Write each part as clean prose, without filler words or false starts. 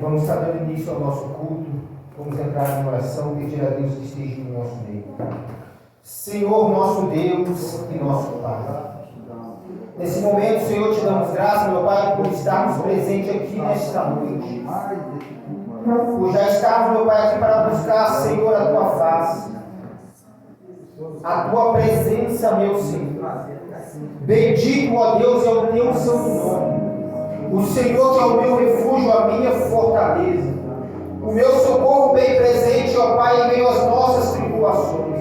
Vamos estar dando início ao nosso culto. Vamos entrar em oração, pedir a Deus que esteja no nosso meio. Senhor, nosso Deus e nosso Pai. Nesse momento, Senhor, te damos graças, meu Pai, por estarmos presentes aqui nesta noite. Por já estarmos, meu Pai, aqui para buscar, Senhor, a Tua face. A Tua presença, meu Senhor. Bendito, ó Deus, é o Teu santo nome. O Senhor que é o meu refúgio, a minha fortaleza. O meu socorro bem presente, ó Pai, em meio às nossas tribulações.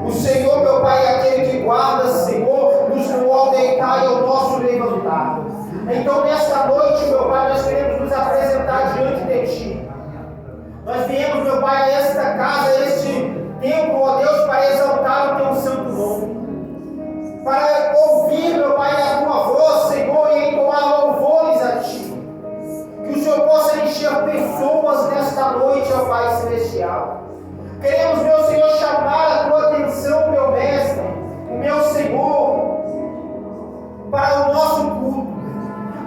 O Senhor, meu Pai, é aquele que guarda, Senhor, nos ao deitar e ao nosso levantar. Então, nesta noite, meu Pai, nós queremos nos apresentar diante de Ti. Nós viemos, meu Pai, a esta casa, a este templo, ó Deus, para exaltar o Teu santo nome. Para ouvir, meu Pai, a Tua voz, Senhor, e entoar louvores a Ti. Que o Senhor possa encher pessoas nesta noite, ó Pai Celestial. Queremos, meu Senhor, chamar a Tua atenção, meu Mestre, o meu Senhor, para o nosso culto.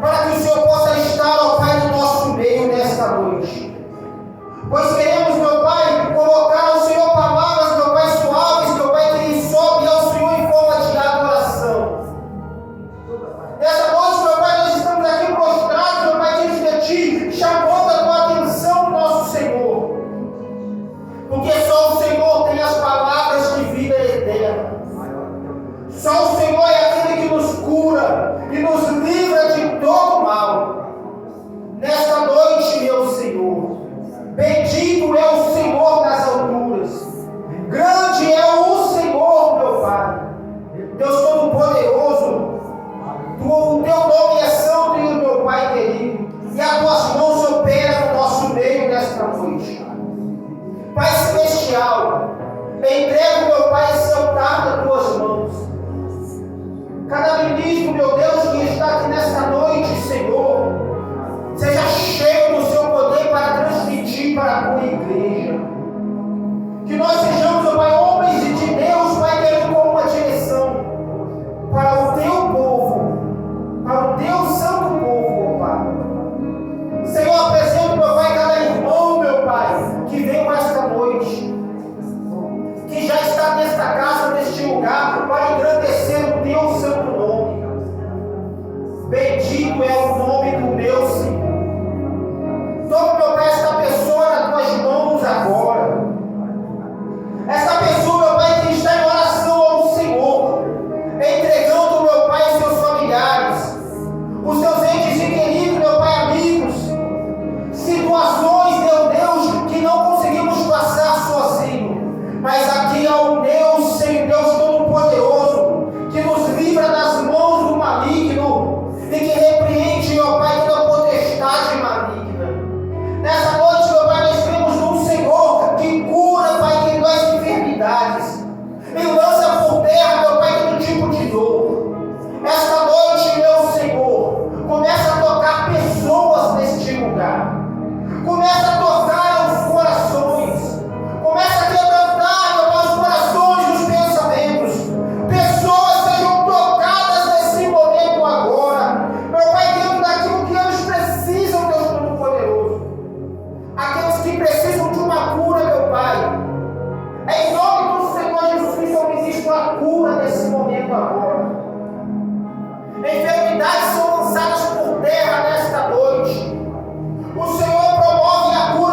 Para que o Senhor possa estar, ó Pai, no nosso meio nesta noite. Pois queremos, meu Pai, colocar ao Senhor palavras, meu Pai, suaves, meu Pai, que sobe ao Senhor em forma de adoração. Nessa noite, meu Pai, nós estamos aqui prostrados, meu Pai, diante de Ti, chamando a Tua atenção, nosso Senhor. Porque só o Senhor tem as palavras de vida eterna. Só o Senhor é aquele que nos cura e nos livra de todo mal. Nesta noite, meu Senhor, bendito é o Senhor nas alturas. Grande é o Senhor, meu Pai. Deus Todo-Poderoso. O Teu nome é santo, meu Pai querido. E as Tuas mãos operam no nosso meio nesta noite. Pai Celestial, entrego, meu Pai, esse altar nas Tuas mãos. Cada ministro, meu Deus, que está aqui nesta noite, Senhor, seja cheio do Seu poder para transmitir para a Tua igreja. Que nós sejamos, meu Pai, homens de Deus, Pai, querendo com uma direção para o Teu povo, para o Teu santo povo, ó Pai. Senhor, apresento, meu Pai, cada irmão, meu Pai, que veio esta noite, que já está nesta casa, neste lugar, para engrandecer o Teu santo nome. Bendito é o nome do meu Senhor. Toma, meu Pai, esta pessoa nas Tuas mãos agora. Esta pessoa, meu Pai, que está em oração ao Senhor, entregando, meu Pai, os seus familiares, os seus entes e queridos, meu Pai, amigos, situações, meu Deus, que não conseguimos passar sozinho, mas aqui é o Deus, Senhor, Deus Todo-Poderoso, que nos livra das mãos do maligno e que repreende, meu Pai, toda potestade maligna. Nessa noite, meu Pai, nós temos um Senhor que cura, Pai, que das enfermidades e lança por terra, meu Pai, todo tipo de dor. Esta noite, meu Senhor, começa a tocar pessoas neste lugar. Começa a tocar os corações. Começa a quebrantar, meu Pai, os corações e os pensamentos. Pessoas sejam tocadas nesse momento agora. Meu Pai, dentro daquilo que eles precisam, Deus Todo-Poderoso. Aqueles que precisam de uma cura, meu Pai. Em nome do Senhor Jesus, eu ministro a cura nesse momento agora. Enfermidades são lançadas por terra nesta noite. O Senhor promove a cura.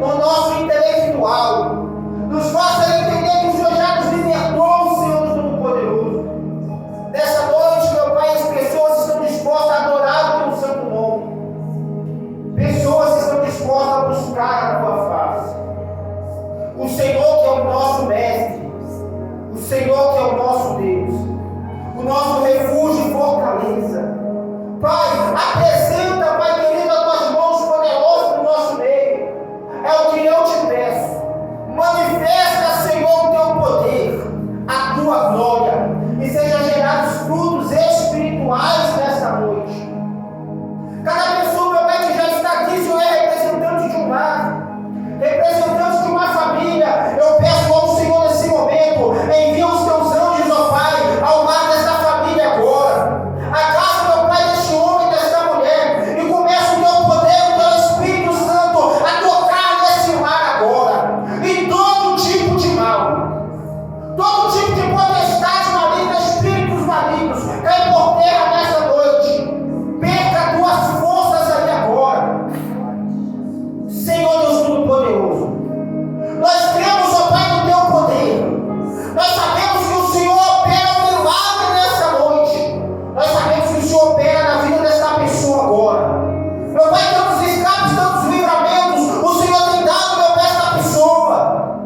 o nosso intelectual. Nos faça entender que o Senhor já nos libertou, Senhor Deus Todo-Poderoso. Nessa noite, meu Pai, as pessoas estão dispostas a adorar o Teu santo nome. Pessoas estão dispostas a buscar a Tua face. O Senhor que é o nosso mestre, o Senhor que é o nosso Deus, o nosso refúgio e fortaleza. Pai, apresenta, Pai querido, as Tuas mãos poderosas no nosso meio. É o que eu te peço. Manifesta, Senhor, o Teu poder, a Tua glória, e sejam gerados frutos espirituais nesta noite. Cada pessoa, meu Pai, que já está aqui, Senhor, é representante de um lar, representante de uma família. Eu peço ao Senhor nesse momento, envia os Teus anjos, ó Pai, ao lar desta família agora. A casa, meu Pai, deste homem, desta mulher, e começa o Teu poder, o Teu Espírito Santo a tocar nesse lar agora. E todo tipo de mal, todo tipo de potestade maligna, espíritos malignos, cai por terra nessa noite. Perca Tuas forças ali agora. Senhor Deus Todo-Poderoso, nós cremos, ó Pai, no Teu poder. Nós sabemos que o Senhor opera um milagre nessa noite. Nós sabemos que o Senhor opera na vida dessa pessoa agora. Meu Pai, tantos escapes, tantos livramentos, o Senhor tem dado, meu Pai, esta pessoa,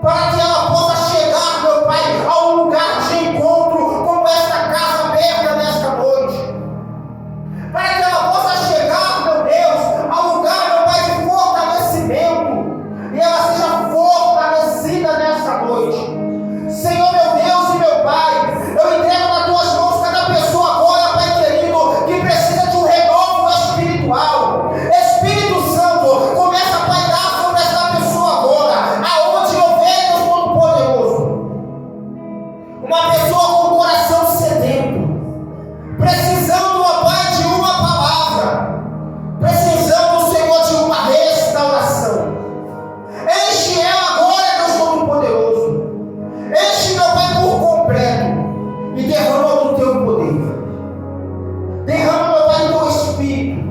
para que ela possa chegar, meu Pai, a um lugar de encontro como esta casa aberta nesta noite. Para que ela possa chegar, meu Deus, a um lugar, meu Pai, de fortalecimento, e ela seja fortalecida nesta noite. Senhor, meu Deus e meu Pai, eu entrego nas Tuas mãos cada pessoa agora, Pai querido, que precisa de um renovo espiritual. Espírito Santo, começa a pairar sobre essa pessoa agora, aonde houver, Deus Todo-Poderoso, uma pessoa com o coração sedento, precisando, ó Pai, de uma palavra, precisando, Senhor, de uma restauração. Enche ela agora, Deus Todo-Poderoso. Enche, meu Pai, por completo, e derrama do Teu poder. Derrama, meu Pai, do Teu Espírito.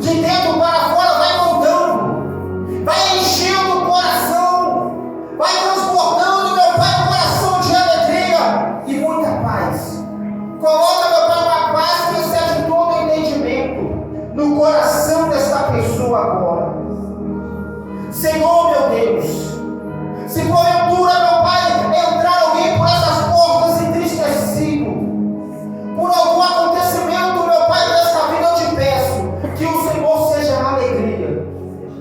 De dentro para fora, vai moldando, vai enchendo o coração, vai transportando, meu Pai, o coração de alegria e muita paz. Coloca, meu Pai, uma paz que excede todo entendimento no coração desta pessoa agora. Senhor, meu Deus, se porventura, meu Pai, entrar alguém por essas portas entristecido, por algum acontecimento, meu Pai, desta vida, eu te peço que o Senhor seja a alegria,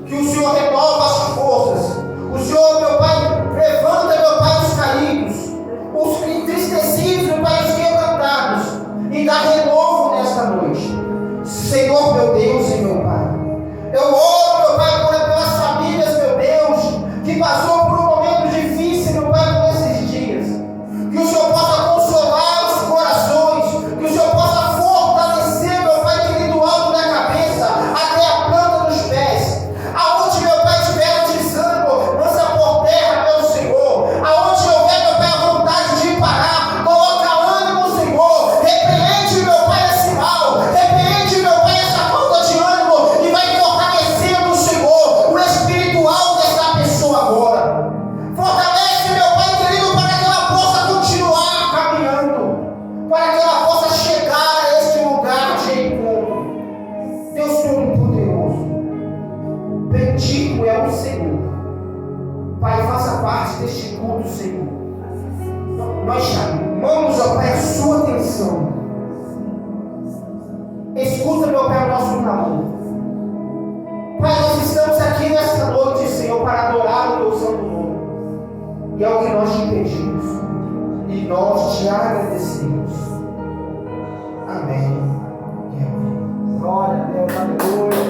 que o Senhor renova as forças, o Senhor, meu Pai, levanta, meu Pai, os caídos, os entristecidos, meu Pai, os quebrantados, e dá renovo nesta noite. Senhor, meu Deus e meu Pai, eu oro, meu Pai, pelas famílias, meu Deus, que passou por um momento difícil, meu Pai, por esses dias. Que o Senhor possa consolar os corações, que o Senhor possa fortalecer, meu Pai querido, do alto da cabeça até a planta dos pés. Aonde, meu Pai, tiver o desânimo, lança por terra, meu Senhor. Aonde houver, meu Pai, a vontade de parar, coloca ânimo, Senhor. Repreende, meu Pai, esse mal. Repreende, meu Pai, essa falta de ânimo, e vai fortalecendo, Senhor, o espiritual dessa pessoa agora. Fortalece, meu Pai querido, para que ela possa continuar caminhando, para que ela possa chegar a este lugar de encontro. Deus Todo-Poderoso, bendito é o Senhor. Pai, faça parte deste culto, Senhor. Nós chamamos, ó Pai, a sua atenção. Escuta, meu Pai, o nosso clamor. Pai, nós estamos aqui nesta noite, Senhor, para adorar o Teu santo nome. E é o que nós te pedimos. E nós te agradecemos. Amém e amém. Glória a Deus, aleluia.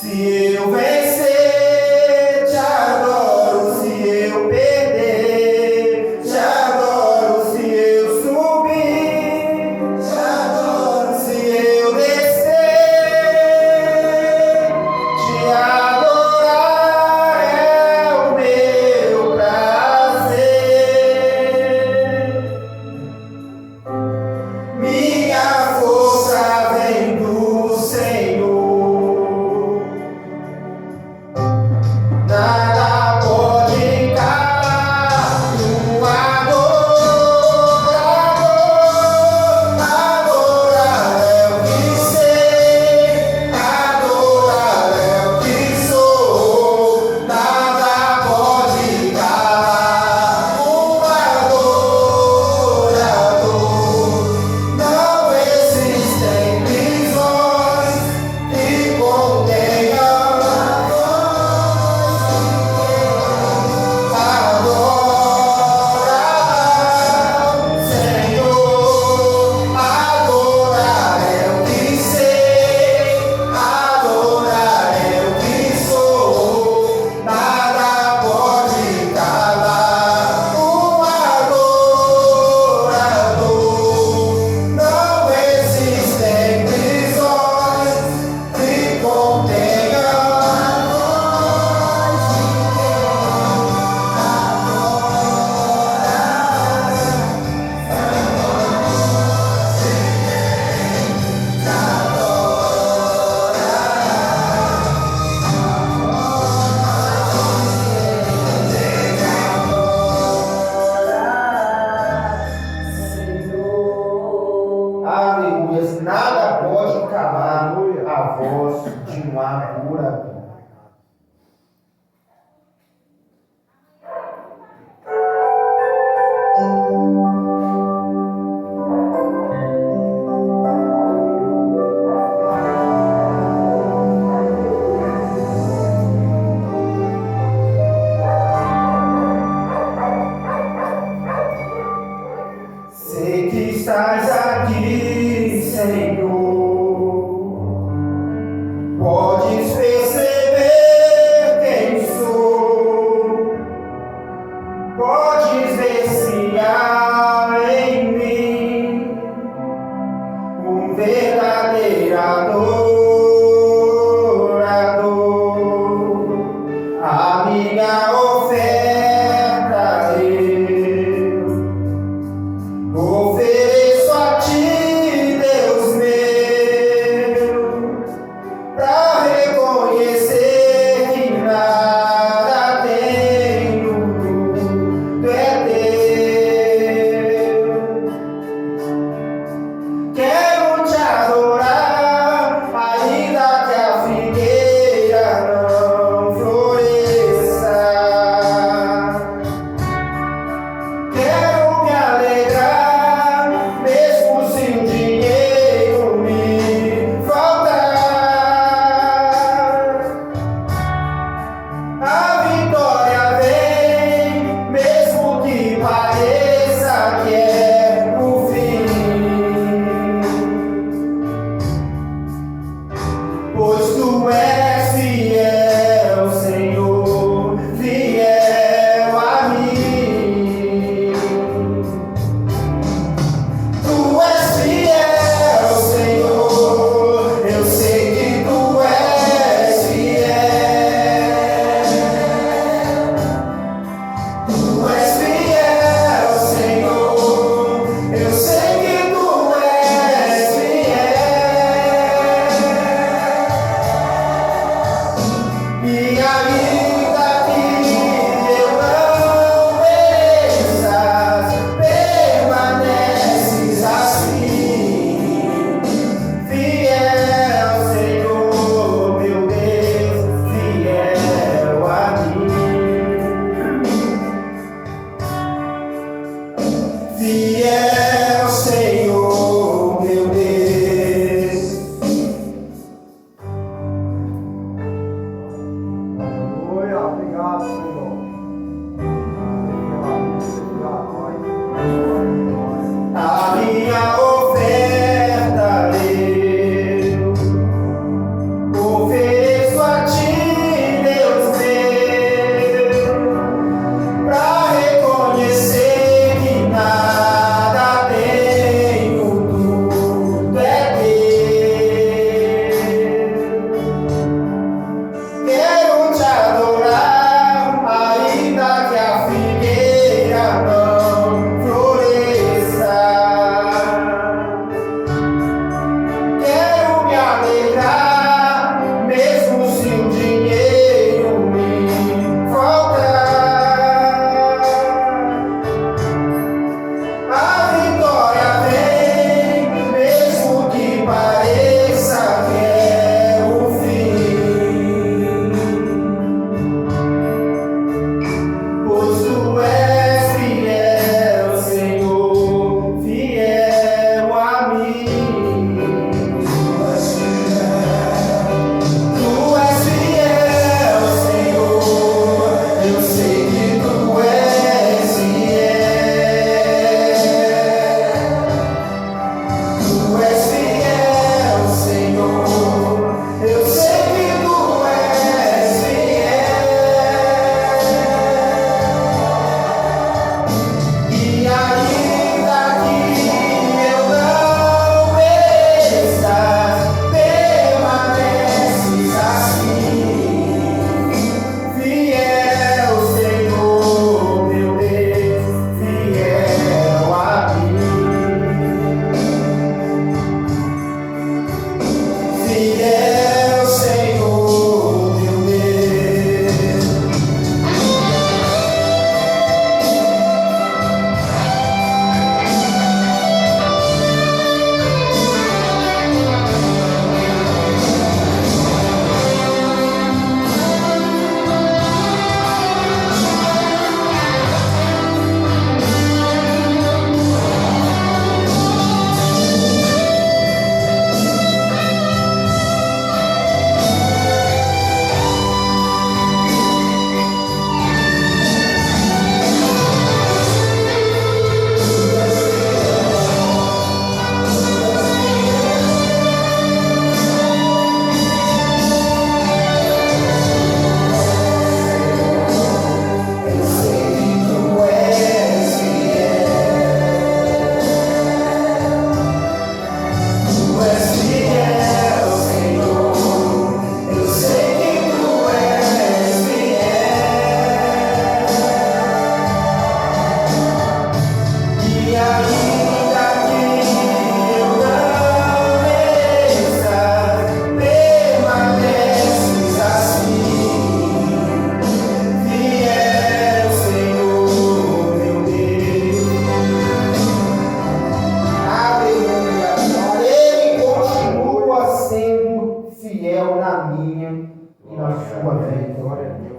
Se eu vencer, te adoro. Se eu perder, te adoro. Se eu subir, te adoro. Se eu descer, te adorar é o meu prazer. Minha força vem do Senhor. Nada pode calar o adorador. Adorar é o que sei, adorar é o que sou. Nada pode calar o adorador. Não existem prisões que contenham adorar, Senhor. Adorar é o que sei, adorar é o que sou. Nada pode calar o adorador. Não existem prisões que contenham aleluias. Nada pode calar a voz de um adorador. Sei que estás aqui, Senhor. Podes perceber fiel, Senhor, meu Deus.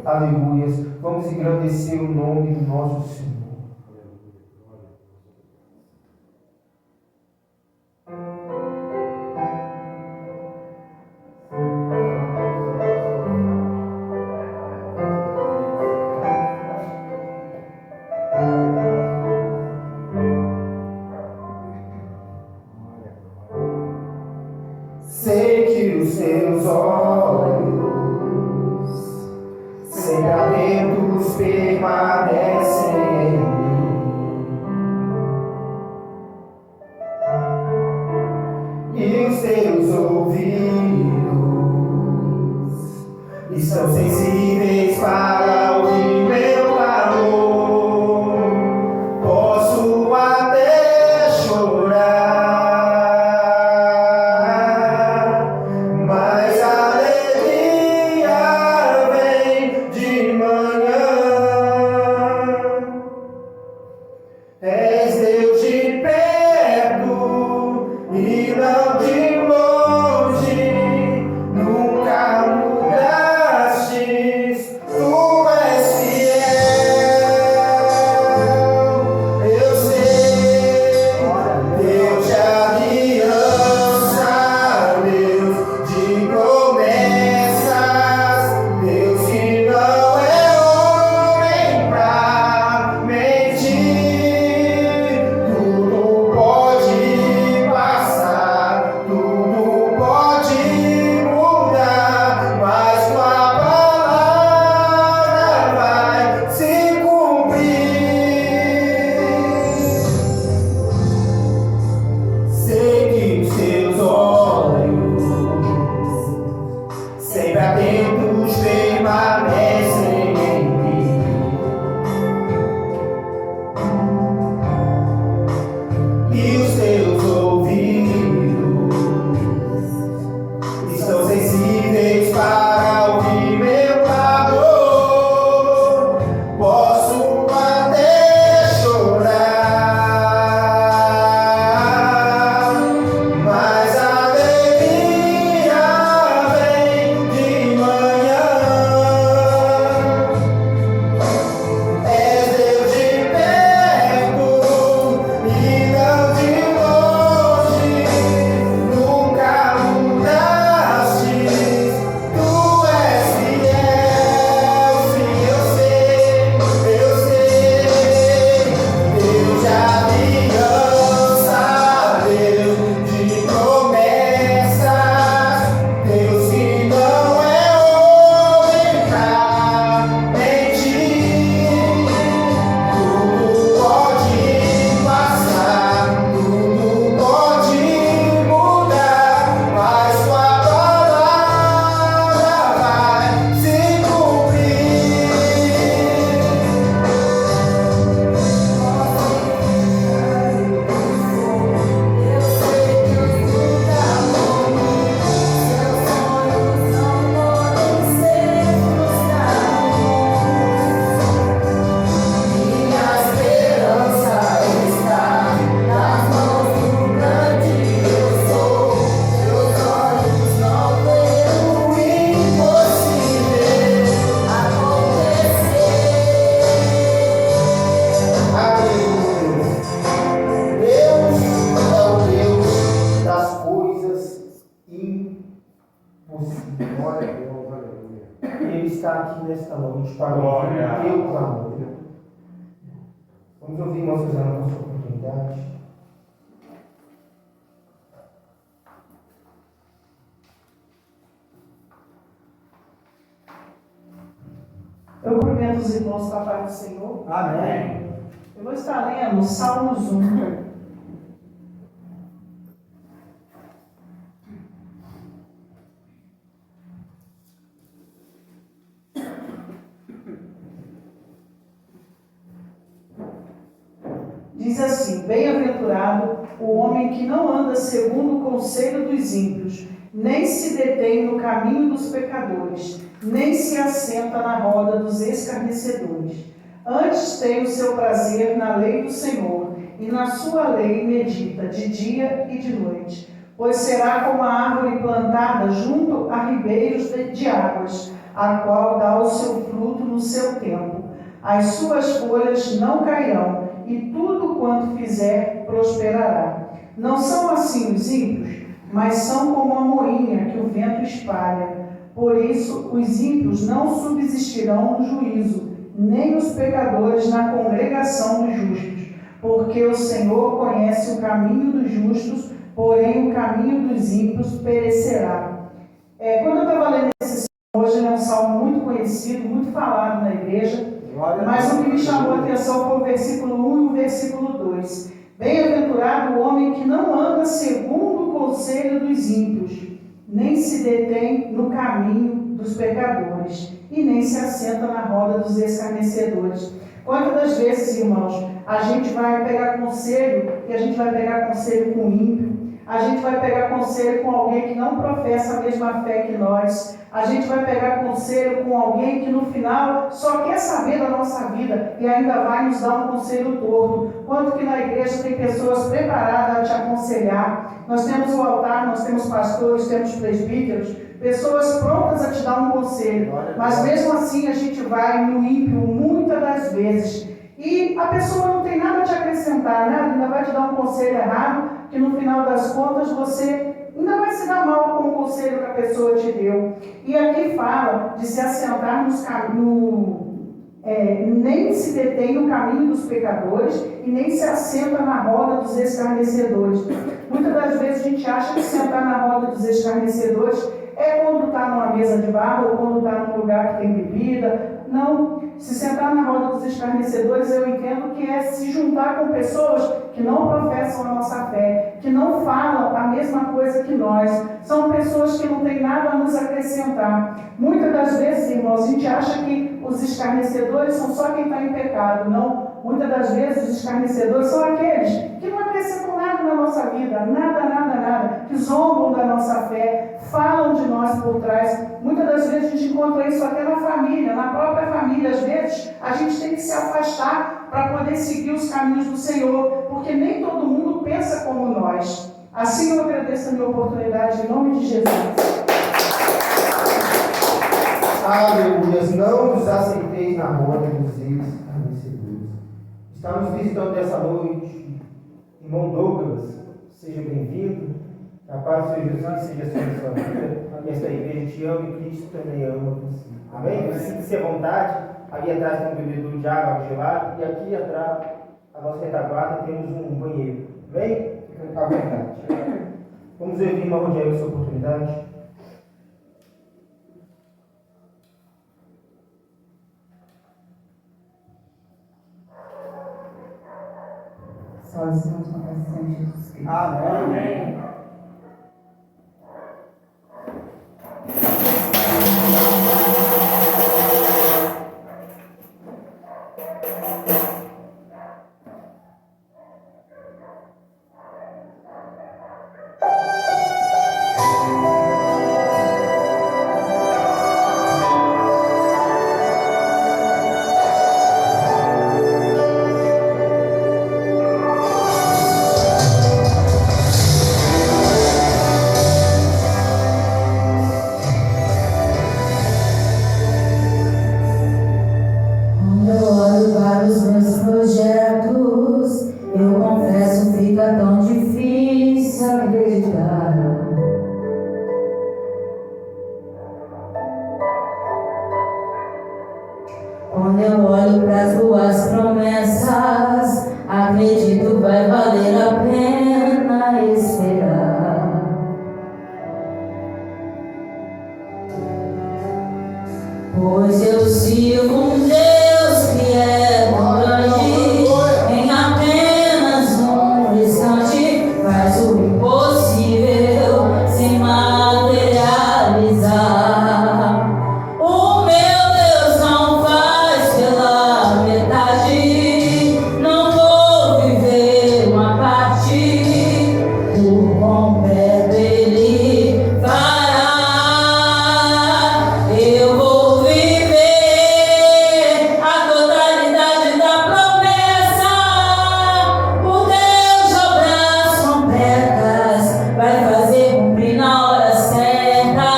Aleluias. Vamos engrandecer o nome do nosso Senhor. Sei que os teus olhos sempre atentos permanecem em mim, e os teus ouvidos estão sensíveis para ouvir meu clamor. Posso até chorar, mas a alegria vem de manhã. possível. Glória a Deus, aleluia. Ele está aqui nesta noite para ouvir o teu clamor. Vamos ouvir, irmãos, usando a nossa oportunidade. Eu cumprimento os irmãos com a paz do Senhor. Amém. Eu vou estar lendo Salmos 1. Diz assim: Bem-aventurado o homem que não anda segundo o conselho dos ímpios, nem se detém no caminho dos pecadores, nem se assenta na roda dos escarnecedores. Antes tem o seu prazer na lei do Senhor, e na sua lei medita de dia e de noite. Pois será como a árvore plantada junto a ribeiros de águas, a qual dá o seu fruto no seu tempo. As suas folhas não cairão, e tudo quanto fizer prosperará. Não são assim os ímpios, mas são como a moinha que o vento espalha. Por isso, os ímpios não subsistirão no juízo, nem os pecadores na congregação dos justos. Porque o Senhor conhece o caminho dos justos, porém o caminho dos ímpios perecerá. Quando eu estava lendo esse salmo, hoje ele é um salmo muito conhecido, muito falado na igreja, mas o que me chamou a atenção foi o versículo 1 e o versículo 2. Bem-aventurado o homem que não anda segundo o conselho dos ímpios, nem se detém no caminho dos pecadores, e nem se assenta na roda dos escarnecedores. Quantas das vezes, irmãos, a gente vai pegar conselho, e a gente vai pegar conselho com o ímpio, a gente vai pegar conselho com alguém que não professa a mesma fé que nós, a gente vai pegar conselho com alguém que no final só quer saber da nossa vida e ainda vai nos dar um conselho torto. Quanto que na igreja tem pessoas preparadas a te aconselhar, nós temos o altar, nós temos pastores, temos presbíteros, pessoas prontas a te dar um conselho, mas mesmo assim a gente vai no ímpio muitas das vezes e a pessoa não tem nada a te acrescentar, né? Ainda vai te dar um conselho errado, que no final das contas você ainda vai se dar mal com o conselho que a pessoa te deu. E aqui fala de se assentar nem se detém no caminho dos pecadores e nem se assenta na roda dos escarnecedores. Muitas das vezes a gente acha que sentar na roda dos escarnecedores é quando está numa mesa de bar ou quando está num lugar que tem bebida. Não, se sentar na roda dos escarnecedores eu entendo que é se juntar com pessoas que não professam a nossa fé, que não falam a mesma coisa que nós. São pessoas que não têm nada a nos acrescentar. Muitas das vezes, irmãos, a gente acha que os escarnecedores são só quem está em pecado. Não, muitas das vezes os escarnecedores são aqueles que não acrescentam nada na nossa vida, nada, que zombam da nossa fé, falam de nós por trás. Muitas das vezes a gente encontra isso até na família, na própria família. Às vezes a gente tem que se afastar para poder seguir os caminhos do Senhor, porque nem todo mundo pensa como nós. Assim eu agradeço a minha oportunidade em nome de Jesus. Aleluia. Não nos aceiteis na roda dos escarnecedores. Estamos visitando essa noite irmão Douglas. Seja bem-vindo. A paz do Senhor Jesus seja sobre a sua vida. Esta igreja te ama e Cristo também ama você. Amém? Sinta-se à vontade. Ali atrás tem um bebedouro de água gelada e aqui atrás, a nossa retaguarda, temos um banheiro. Amém? Fica à vontade. Vamos ouvir irmão Rogério essa oportunidade. Sozinhos com a presença de Jesus Cristo. Amém. Quando eu olho para as tuas promessas, acredito vai valer a pena esperar. Pois eu sirvo um Deus que é tão grande, em apenas um instante faz o impossível se materializar. O meu Deus não faz pela metade, não vou viver uma parte, por completo Ele fará. Eu vou viver a totalidade da promessa. O Deus de obras completas vai fazer cumprir na hora certa.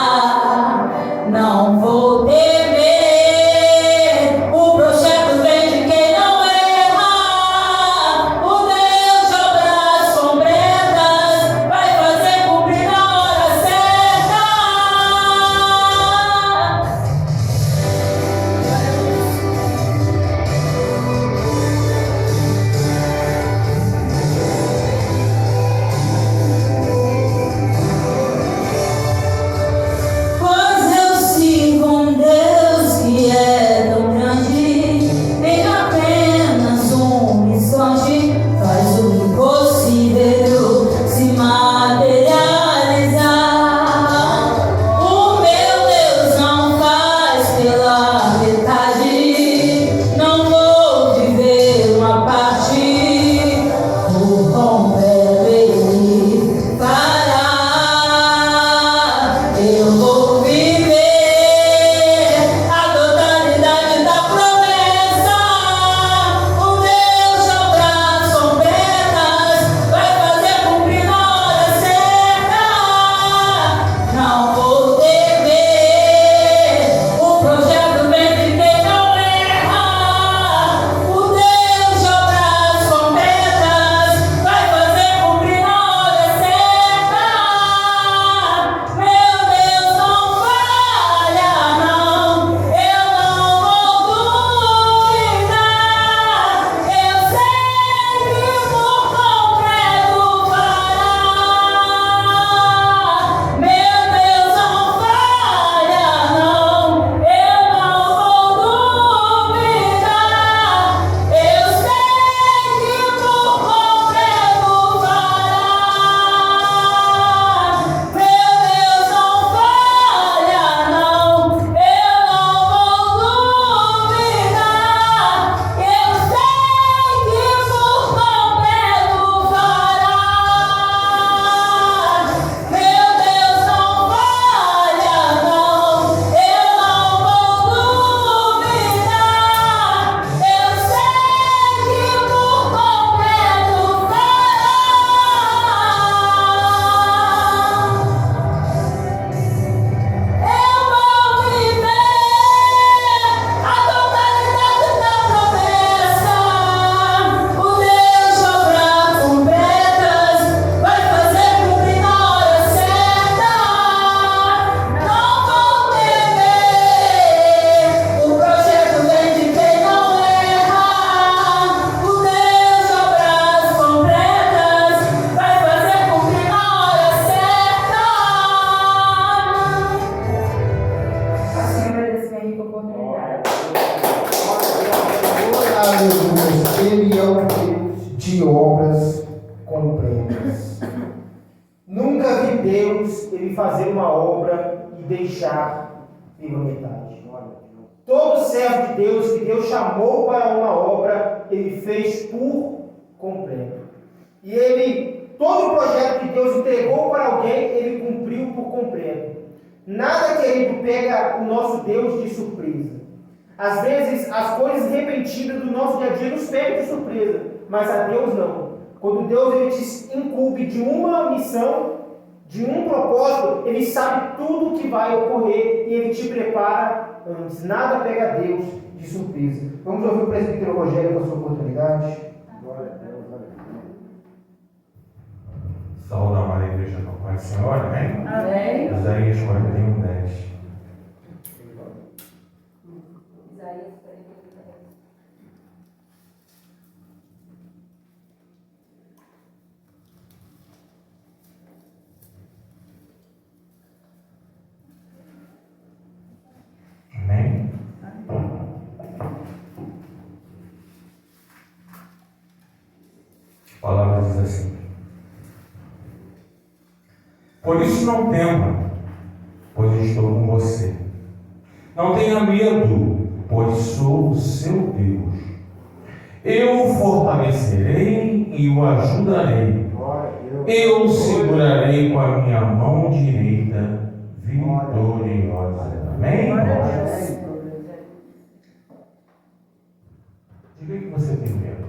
Não vou temer, o projeto vem de quem não erra. O Deus de obras completas vai fazer cumprir na hora certa. Pois eu sirvo um Deus que é tão grande, em apenas um instante faz o impossível se materializar. O meu Deus não faz pela metade, não vou viver uma parte, por completo Ele fará. Eu vou viver a totalidade da promessa. O Deus de obras completas vai fazer cumprir na hora certa. Não vou temer, o projeto vem de quem não erra. O Deus de obras completas vai fazer cumprir na hora certa. Meu Deus não falha, não, eu não vou duvidar. Eu sei que por completo fará. Meu Deus não falha, não, eu não vou duvidar. Eu sei que por completo fará. Meu Deus não falha, não, eu não vou duvidar. Eu sei que por completo fará. Meu Deus não falha, não, eu não vou duvidar. Eu sei que por completo fará. Eu vou viver a totalidade da promessa. O Deus de obras completas vai fazer cumprir na hora certa. Não vou temer, o projeto vem de quem não erra. O Deus de obras completas vai fazer cumprir na hora certa. Assim eu agradeço minha rica oportunidade. Aleluia. Ele é o Deus de obras completas. Nunca vi Deus ele fazer uma obra e deixar pela metade. Todo servo de Deus que Deus chamou para uma obra, ele fez por completo. E todo o projeto que Deus entregou para alguém, ele cumpriu por completo. Nada, querido, pega o nosso Deus de surpresa. Às vezes, as coisas repentinas do nosso dia a dia nos pegam de surpresa, mas a Deus não. Quando Deus ele te incumbe de uma missão, de um propósito, Ele sabe tudo o que vai ocorrer e Ele te prepara antes. Nada pega Deus de surpresa. Vamos ouvir o presbítero Rogério com a sua oportunidade. Glória a Deus, aleluia. Saúde a Maria Igreja do Pai do Senhor, amém? Amém. Isaías 41:10. Isaías 41:10. A palavra diz assim: por isso não tema, pois estou com você. Não tenha medo, pois sou o seu Deus. Eu o fortalecerei e o ajudarei. Eu o segurarei com a minha mão direita vitoriosa. Amém? De que você tem medo?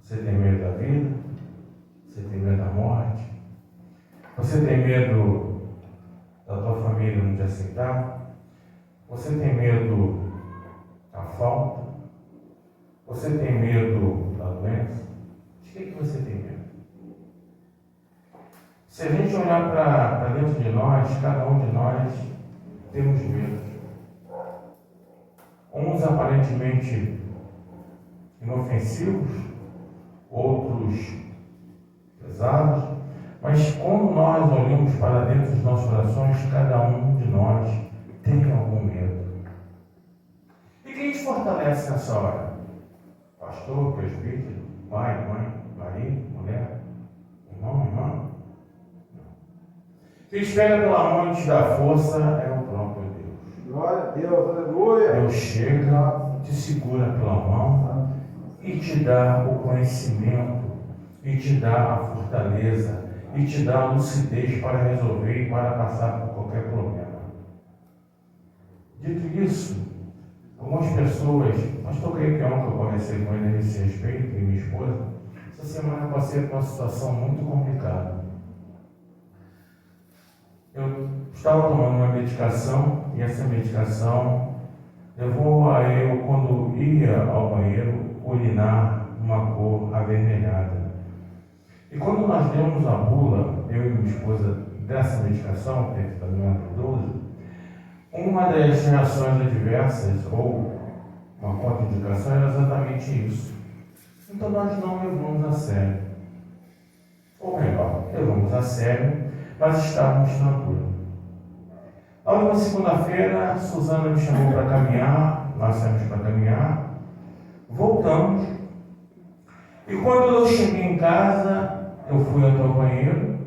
Você tem medo da vida? Você tem medo da morte? Você tem medo da tua família não te aceitar? Você tem medo da falta? Você tem medo da doença? De que você tem medo? Se a gente olhar para dentro de nós, cada um de nós temos medo. Uns aparentemente inofensivos, outros pesados, mas quando nós olhamos para dentro dos nossos corações, cada um de nós tem algum medo. E quem te fortalece nessa hora? Pastor, presbítero, pai, mãe, marido, mulher, irmão, irmã? Quem te pega pela mão e te dá força é o próprio Deus. Glória a Deus, aleluia. Deus chega, te segura pela mão e te dá o conhecimento, e te dá a fortaleza, e te dá a lucidez para resolver e para passar por qualquer problema. Dito isso, algumas pessoas, pastor creio que ontem eu conversei com ele a esse respeito, e minha esposa, essa semana eu passei por uma situação muito complicada. Eu estava tomando uma medicação, e essa medicação levou a eu, quando ia ao banheiro, urinar uma cor avermelhada. E quando nós demos a bula, eu e minha esposa, dessa medicação, que é vitamina B12, uma das reações adversas, ou uma contraindicação, era exatamente isso. Então nós não levamos a sério. Ou melhor, levamos a sério, mas estávamos tranquilos. Na última segunda-feira, Suzana me chamou para caminhar, nós saímos para caminhar, voltamos, e quando eu cheguei em casa, eu fui até o banheiro,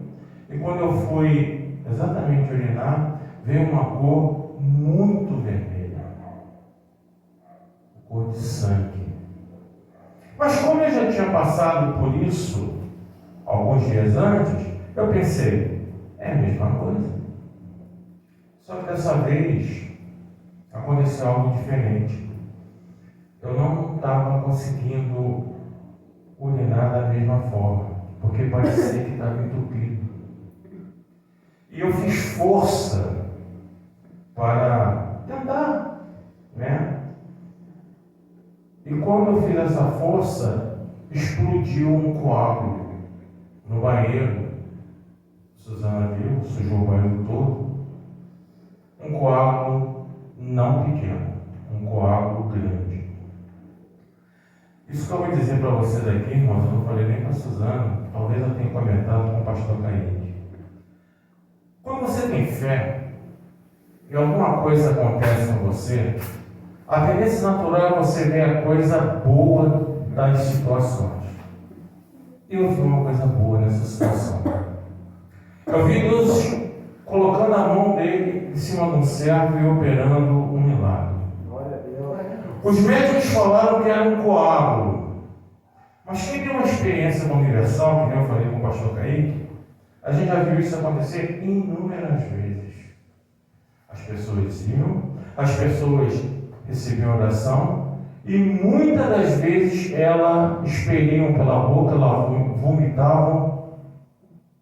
e quando eu fui exatamente urinar, veio uma cor muito vermelha, cor de sangue. Mas como eu já tinha passado por isso alguns dias antes, eu pensei, é a mesma coisa. Só que dessa vez aconteceu algo diferente. Eu não estava conseguindo urinar da mesma forma, porque parecia que estava entupido. E eu fiz força para tentar, né? E quando eu fiz essa força, explodiu um coágulo no banheiro. Suzana viu, sujou o banheiro todo. Um coágulo não pequeno, um coágulo grande. Isso que eu vou dizer para vocês aqui, irmãos, eu não falei nem para a Suzana, talvez eu tenha comentado com o pastor Caíque. Quando você tem fé e alguma coisa acontece com você, a tendência natural é você ver a coisa boa das situações. Eu vi uma coisa boa nessa situação. Eu vi Deus colocando a mão dele em cima de um servo e operando um milagre. Glória a Deus. Os médicos falaram que era um coágulo. Mas quem tem uma experiência com universal, que eu falei com o pastor Caíque, a gente já viu isso acontecer inúmeras vezes. As pessoas iam, as pessoas recebiam oração, e muitas das vezes elas expeliam pela boca, elas vomitavam,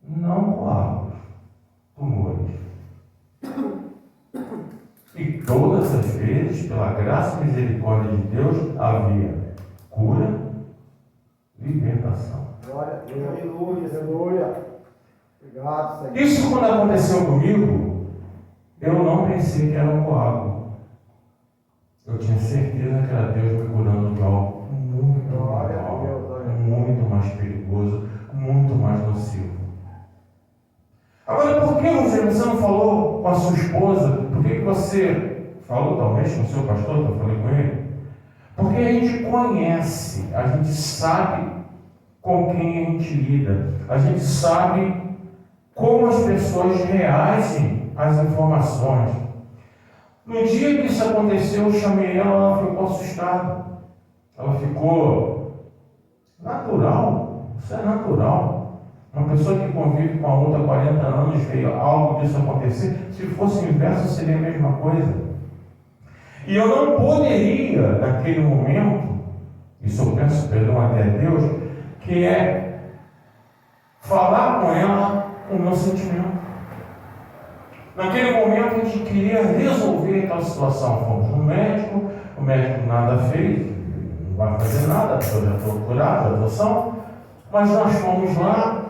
não coágulos, tumores. E todas as vezes, pela graça e misericórdia de Deus, havia cura, libertação. Glória a Deus. Aleluia, aleluia. Obrigado, Senhor. Isso quando aconteceu comigo, eu não pensei que era um coágulo. Eu tinha certeza que era Deus me curando de algo muito maior, muito mais perigoso, muito mais nocivo. Agora, por que você não falou com a sua esposa? Por que você falou talvez com o seu pastor, que eu falei com ele? Porque a gente conhece, a gente sabe com quem a gente lida. A gente sabe como as pessoas reagem às informações. No dia que isso aconteceu, eu chamei ela ficou assustada. Ela ficou natural. Isso é natural. Uma pessoa que convive com a outra há 40 anos, veio algo disso acontecer. Se fosse o inverso, seria a mesma coisa. E eu não poderia, naquele momento, isso eu peço perdão até a Deus, que é falar com ela o meu sentimento. Naquele momento a gente queria resolver aquela situação. Fomos no médico, o médico nada fez, não vai fazer nada, porque eu já estou curado, já estou são. Mas nós fomos lá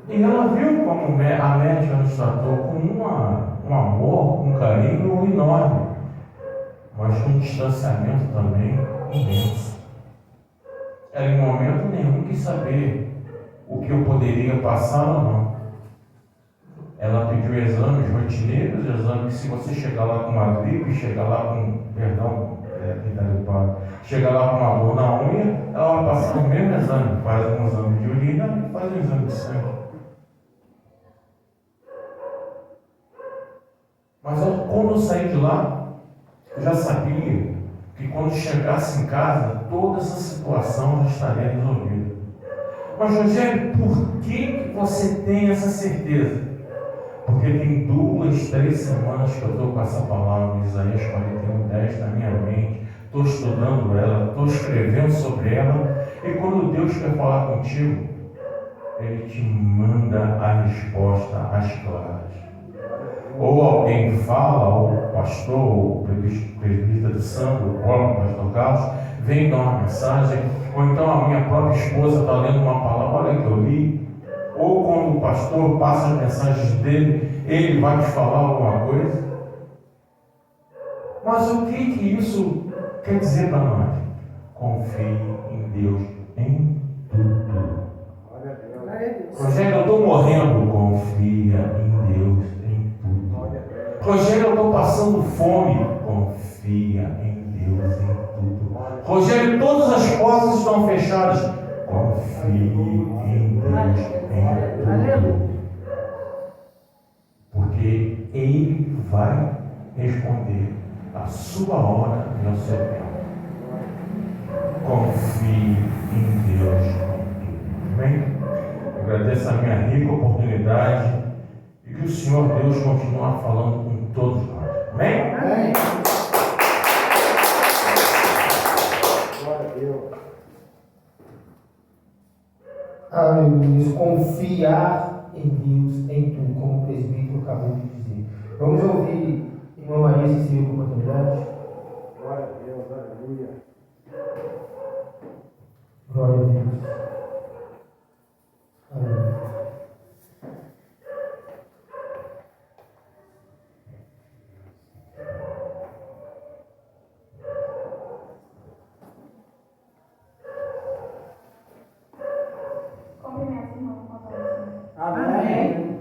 e ela viu como a médica nos tratou com um amor, um carinho enorme, mas com um distanciamento também imenso. Ela em momento nenhum quis saber o que eu poderia passar ou não. Ela pediu exames rotineiros, exames que se você chegar lá com uma gripe, chegar lá com, chegar lá com uma dor na unha, ela vai passar o mesmo exame, faz um exame de urina e faz um exame de sangue. Mas quando eu saí de lá, eu já sabia que quando chegasse em casa, toda essa situação já estaria resolvida. Mas, Rogério, por que você tem essa certeza? Porque tem 2, 3 semanas que eu estou com essa palavra, Isaías 41:10, na minha mente, estou estudando ela, estou escrevendo sobre ela, e quando Deus quer falar contigo, Ele te manda a resposta às claras. Ou alguém fala, ou o pastor, ou o presbítero Sandro, ou o próprio pastor Carlos, vem dar uma mensagem, ou então a minha própria esposa está lendo uma palavra, olha que eu li, ou quando o pastor passa as mensagens dele, ele vai te falar alguma coisa. Mas o que isso quer dizer para nós? Confie em Deus em tudo. Rogério, eu estou morrendo, confia em Deus em tudo. Rogério, eu estou passando fome, confia em Deus em tudo. Rogério, todas as portas estão fechadas, confie em Deus em tudo. Porque Ele vai responder a sua hora e ao seu tempo. Confie em Deus em tudo. Amém? Agradeço a minha rica oportunidade e que o Senhor Deus continue falando com todos nós. Amém? Amém. Glória a Deus. Aleluia. Confiar em Deus em tudo, como o presbítero acabou de dizer. Vamos ouvir irmã Maria, se seguiu com a oportunidade. Glória a Deus, aleluia. Glória a Deus. Aleluia. Cumprimento, irmão, com a palavra. Amém.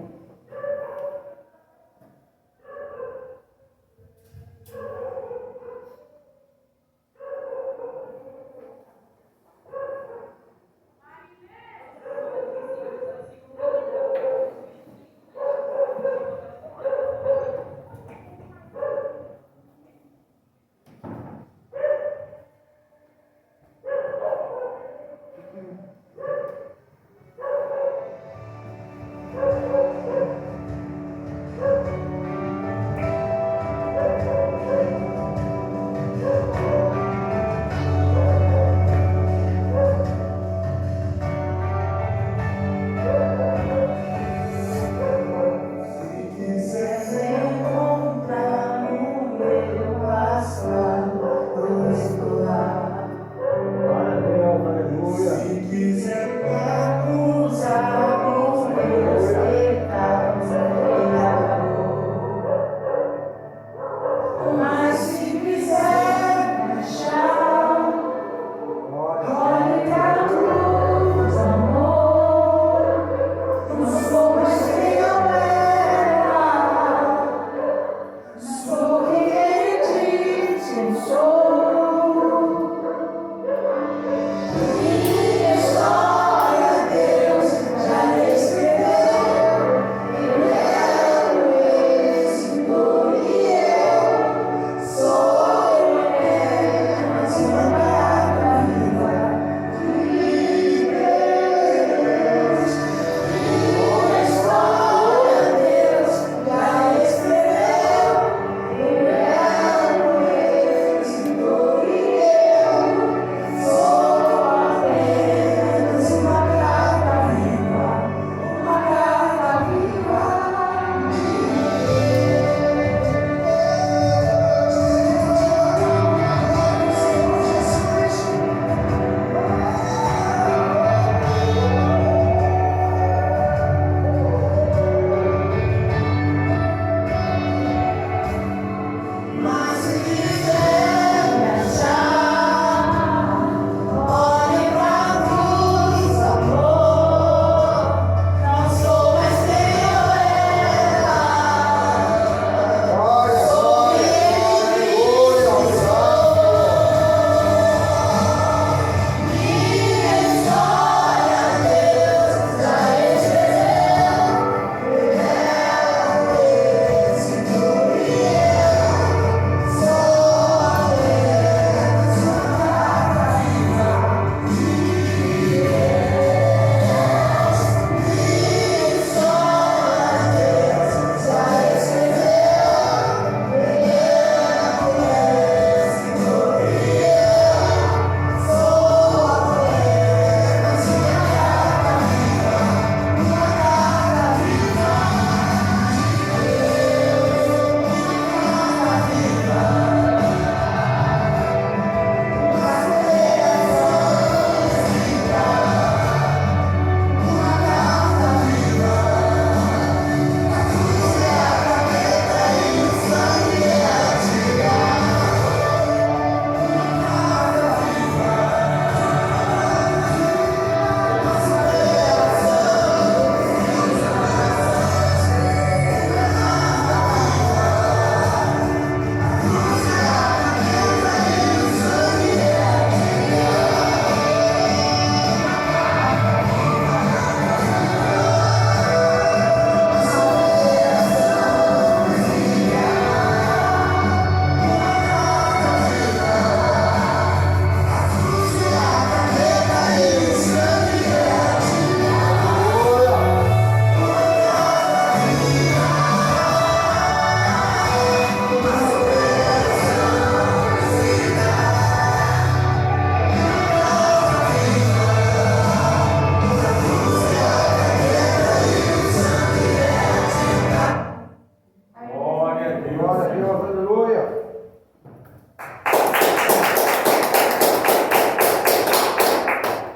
Glória a Deus, aleluia.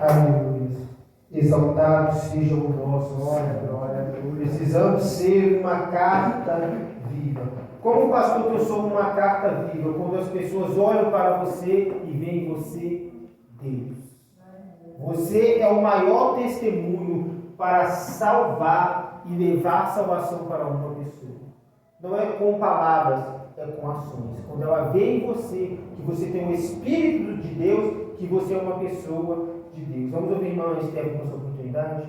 Aleluia. Exaltado seja o nosso glória. Precisamos ser uma carta viva. Como pastor, eu sou uma carta viva. Quando as pessoas olham para você e veem em você Deus. Você é o maior testemunho para salvar e levar salvação para uma pessoa. Não é com palavras, é com ações. Quando ela vê em você que você tem o Espírito de Deus, que você é uma pessoa de Deus. Vamos ouvir, irmã Esther, com essa oportunidade?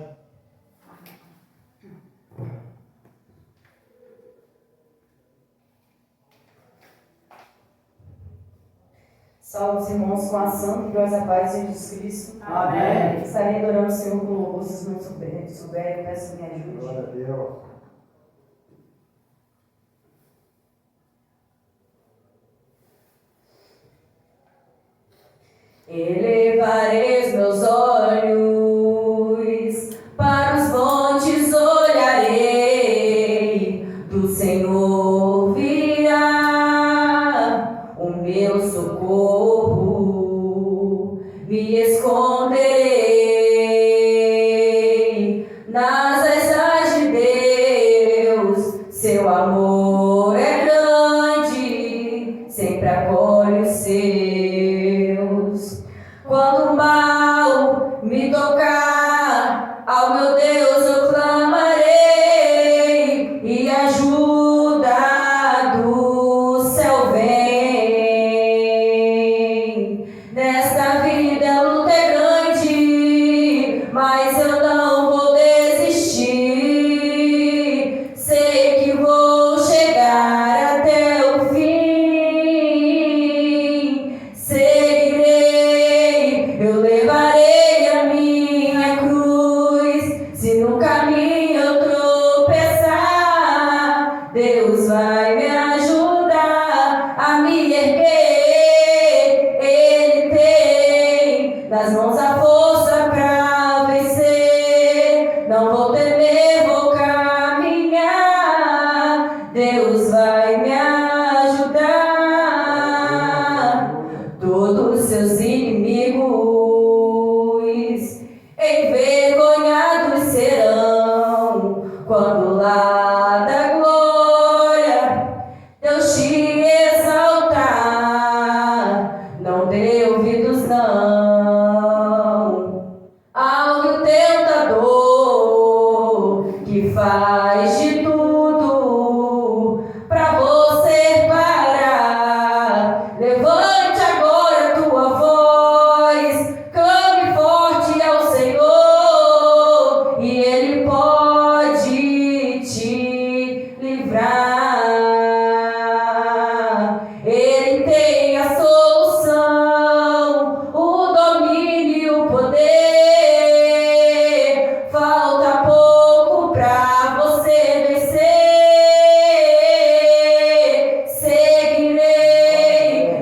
Salve os irmãos com a santa e gloriosa paz de Jesus Cristo. Amém. Estarei adorando o Senhor com louvor, se não souberem, peço que me ajude. Glória a Deus. Elevarei os meus olhos para os montes, olharei, do Senhor virá o meu socorro, me esconderei nas asas de Deus, seu amor é grande, sempre acolhe os seus. Quando o mal me tocar, ao meu Deus eu clamarei, e a ajuda do céu vem. Nesta vida a luta é grande, mas eu não vou desistir. Sei que vou chegar até o fim. Seguirei, eu levarei a minha cruz. Se no caminho eu tropeçar, Deus vai me ajudar a me erguer. Ele tem nas mãos a força pra vencer. Não vou temer, vou caminhar. Deus vai me ajudar. Todos seus inimigos envergonhados serão quando lá da glória Deus te exaltar. Não dê ouvidos não ao tentador que faz de tudo pra você parar. Levante agora tua voz, clame forte ao Senhor, e Ele pode te livrar. Ele tem a solução, o domínio e o poder. Falta pouco pra você vencer. Seguirei,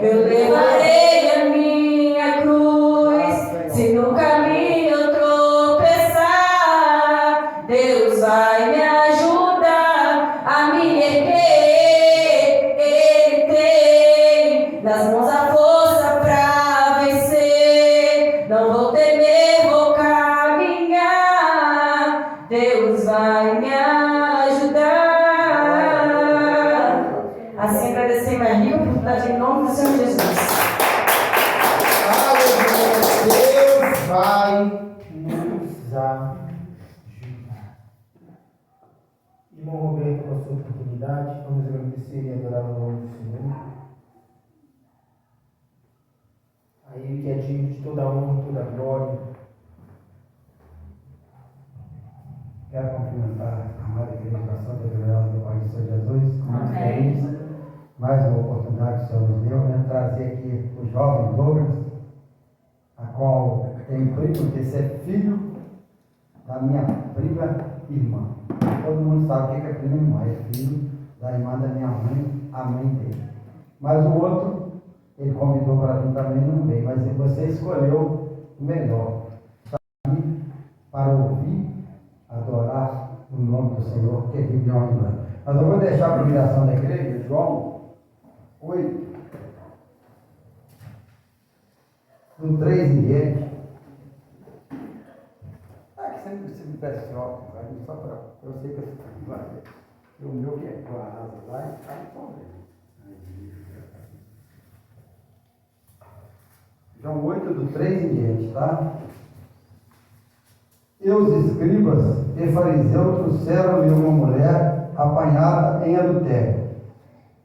eu levarei a minha cruz. Se no caminho eu tropeçar, Deus vai me ajudar a me erguer. Ele tem nas mãos a força pra vencer. Não vou temer, vou caminhar. Deus vai me ajudar. Assim agradecer mais rica oportunidade em nome do Senhor Jesus. Aleluia. Deus vai nos ajudar. Irmão Roberto, com a sua oportunidade, vamos agradecer e adorar o nome do Senhor. A Ele que é digno de toda a honra e toda a glória. Quero cumprimentar a amada igreja da Santa Gloriosa do Pai do Senhor Jesus, com muito feliz, mais uma oportunidade que o Senhor nos deu, né? Trazer aqui o jovem Douglas, a qual tenho o primo de ser filho da minha prima irmã. Todo mundo sabe o que é prima irmã, é filho da irmã da minha mãe, a mãe dele. Mas o outro, ele convidou para vir também, não veio, mas você escolheu o melhor, para ouvir, adorar o nome do Senhor, que vive de honra e glória. Mas eu vou deixar a obrigação da igreja, João 8, do 3 em diante. Que sempre você me peça esse óculos, só para eu sei que eu vai. O meu que é com a asa lá e está em problema. João 8, do 3 em diante, tá? E os escribas e fariseus trouxeram-lhe uma mulher apanhada em adultério.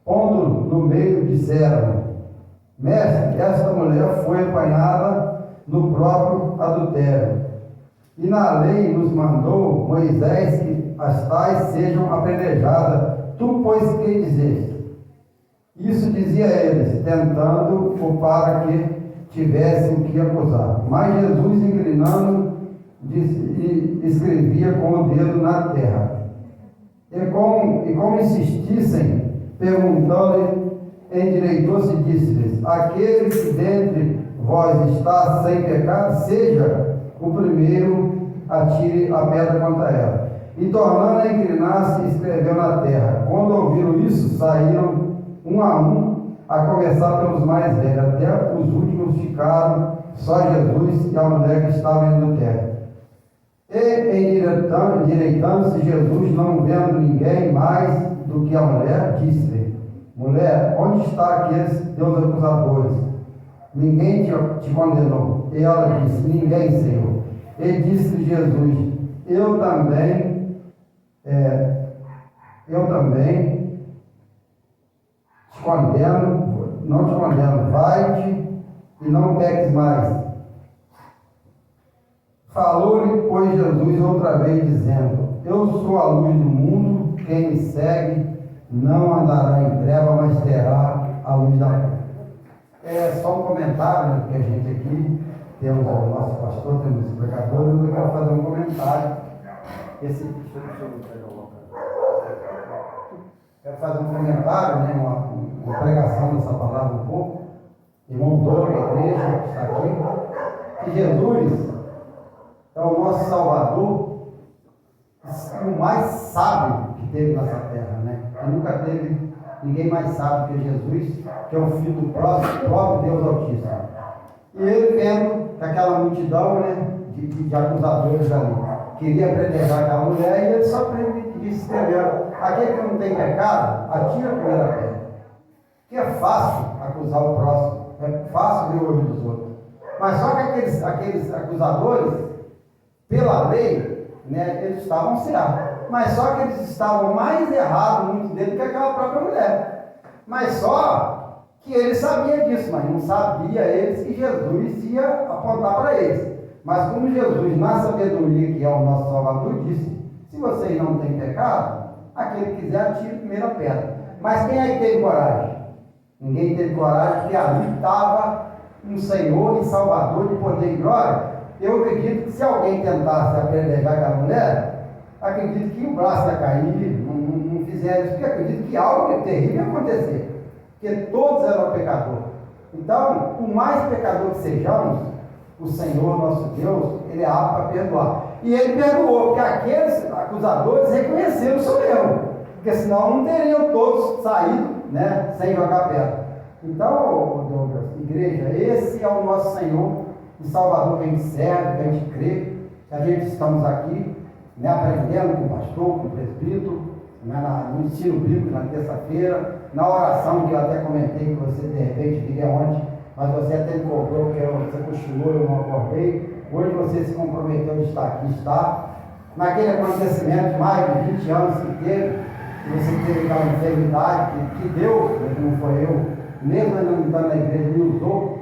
Pondo no meio, disseram: Mestre, esta mulher foi apanhada no próprio adultério. E na lei nos mandou Moisés que as tais sejam apedrejadas. Tu, pois, que dizeste? Isso dizia eles, tentando-o para que tivesse o que acusar. Mas Jesus, inclinando, escrevia com o dedo na terra. E como insistissem, perguntando-lhe, endireitou-se e disse-lhes: Aquele que dentre vós está sem pecado, seja o primeiro, atire a pedra contra ela. E tornando a inclinar-se, escreveu na terra. Quando ouviram isso, saíram um a começar pelos mais velhos, até os últimos ficaram só Jesus e a mulher que estava em adultério. E endireitando-se Jesus, não vendo ninguém mais do que a mulher, disse-lhe: Mulher, onde está aqueles teus acusadores? Ninguém te condenou? E ela disse: Ninguém, Senhor. E disse Jesus: Eu também te condeno, não te condeno, vai-te e não peques mais. Falou-lhe, pois, Jesus outra vez, dizendo: Eu sou a luz do mundo, quem me segue não andará em treva, mas terá a luz da vida. É só um comentário, né, porque a gente aqui temos o nosso pastor, temos os pregadores, eu quero fazer um comentário. Deixa eu pegar o quero fazer um comentário, né, uma pregação dessa palavra um pouco. Irmão Douro, a igreja que está aqui, que Jesus é o nosso Salvador, o mais sábio que teve nessa terra, né? Que nunca teve ninguém mais sábio que Jesus, que é o Filho do próprio Deus Altíssimo. E ele vendo que aquela multidão, né, de acusadores ali, queria apedrejar aquela mulher, e ele só disse: escreveram: Aquele que não tem pecado, atira a primeira pedra. Que é fácil acusar o próximo, é fácil ver o olho dos outros. Mas só que aqueles acusadores, pela lei, né, eles estavam certos. Mas só que eles estavam mais errados, muitos deles, que aquela própria mulher. Mas só que eles sabiam disso, mas não sabia eles que Jesus ia apontar para eles. Mas como Jesus, na sabedoria que é o nosso Salvador, disse: se vocês não têm pecado, aquele que quiser atire a primeira pedra. Mas quem é que teve coragem? Ninguém teve coragem, porque ali estava um Senhor e Salvador de poder e glória. Eu acredito que se alguém tentasse apedrejar aquela mulher, acredito que o braço ia cair, não fizeram isso, porque acredito que algo terrível ia acontecer, porque todos eram pecadores. Então, por mais pecador que sejamos, o Senhor nosso Deus, Ele é apto para perdoar. E Ele perdoou, porque aqueles acusadores reconheceram: sou eu, porque senão não teriam todos saído, né, sem jogar pedra. Então, Douglas, igreja, esse é o nosso Senhor e Salvador, que a gente serve, que a gente crê, que a gente estamos aqui, né, aprendendo com o pastor, com o presbítero, né, no ensino bíblico na terça-feira, na oração que eu até comentei que você de repente viria ontem, mas você até me cobrou que você cochilou, eu não acordei. Hoje você se comprometeu de estar aqui, está. Naquele acontecimento de mais de 20 anos que teve, que você teve aquela enfermidade, que Deus, não foi eu, mesmo não estando na igreja, me usou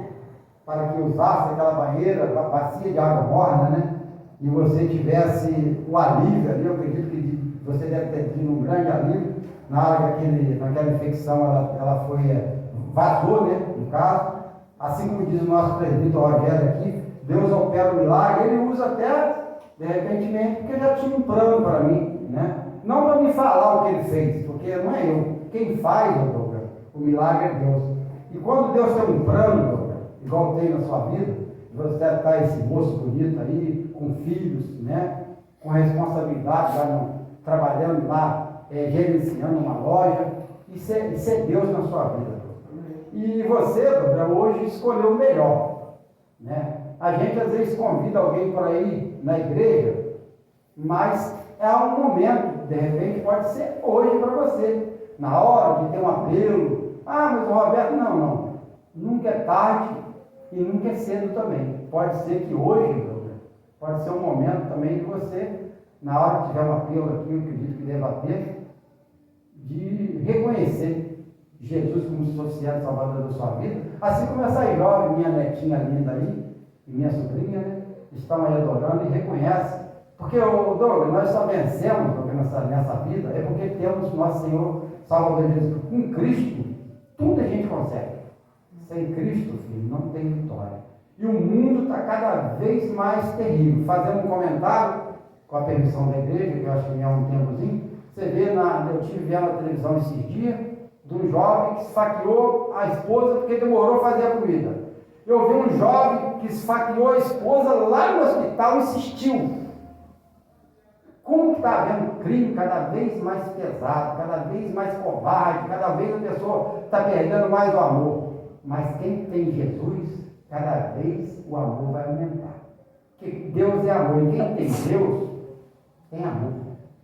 para que usasse aquela banheira, a bacia de água morna, né? E você tivesse o alívio ali. Eu acredito que você deve ter tido um grande alívio na hora que naquela infecção ela foi, vazou, né? No caso, assim como diz o nosso presbítero Rogério aqui, Deus opera o milagre, Ele usa até, de repente, porque já tinha um plano para mim, né? Não para me falar o que Ele fez, porque não é eu. Quem faz, doutor, o milagre é Deus. E quando Deus tem um plano, doutor, igual tem na sua vida, você deve estar esse moço bonito aí, com filhos, né? Com responsabilidade, trabalhando lá, gerenciando uma loja. Isso é Deus na sua vida. E você, Gabriel, hoje escolheu o melhor, né? A gente às vezes convida alguém para ir na igreja, mas é um momento, de repente pode ser hoje para você, na hora de ter um apelo. Ah, mas o Roberto, não. Nunca é tarde e nunca é cedo também. Pode ser que hoje, Gabriel, pode ser um momento também de você, na hora que tiver um apelo aqui, eu acredito que deva ter, de reconhecer Jesus como social e salvador da sua vida, assim como essa jovem, minha netinha linda aí, e minha sobrinha, né, estão aí adorando e reconhecem. Porque, Douglas, nós só vencemos nessa vida, é porque temos nosso Senhor Salvador Jesus. Com Cristo, tudo a gente consegue. Sem Cristo, filho, não tem vitória. E o mundo está cada vez mais terrível. Fazendo um comentário, com a permissão da igreja, que eu acho que é um tempozinho, você vê, eu tive vendo na televisão esses dias, de um jovem que esfaqueou a esposa porque demorou a fazer a comida. Eu vi um jovem que esfaqueou a esposa lá no hospital e insistiu. Como que está havendo crime cada vez mais pesado, cada vez mais covarde, cada vez a pessoa está perdendo mais o amor. Mas quem tem Jesus, cada vez o amor vai aumentar. Porque Deus é amor, e quem tem Deus, tem amor.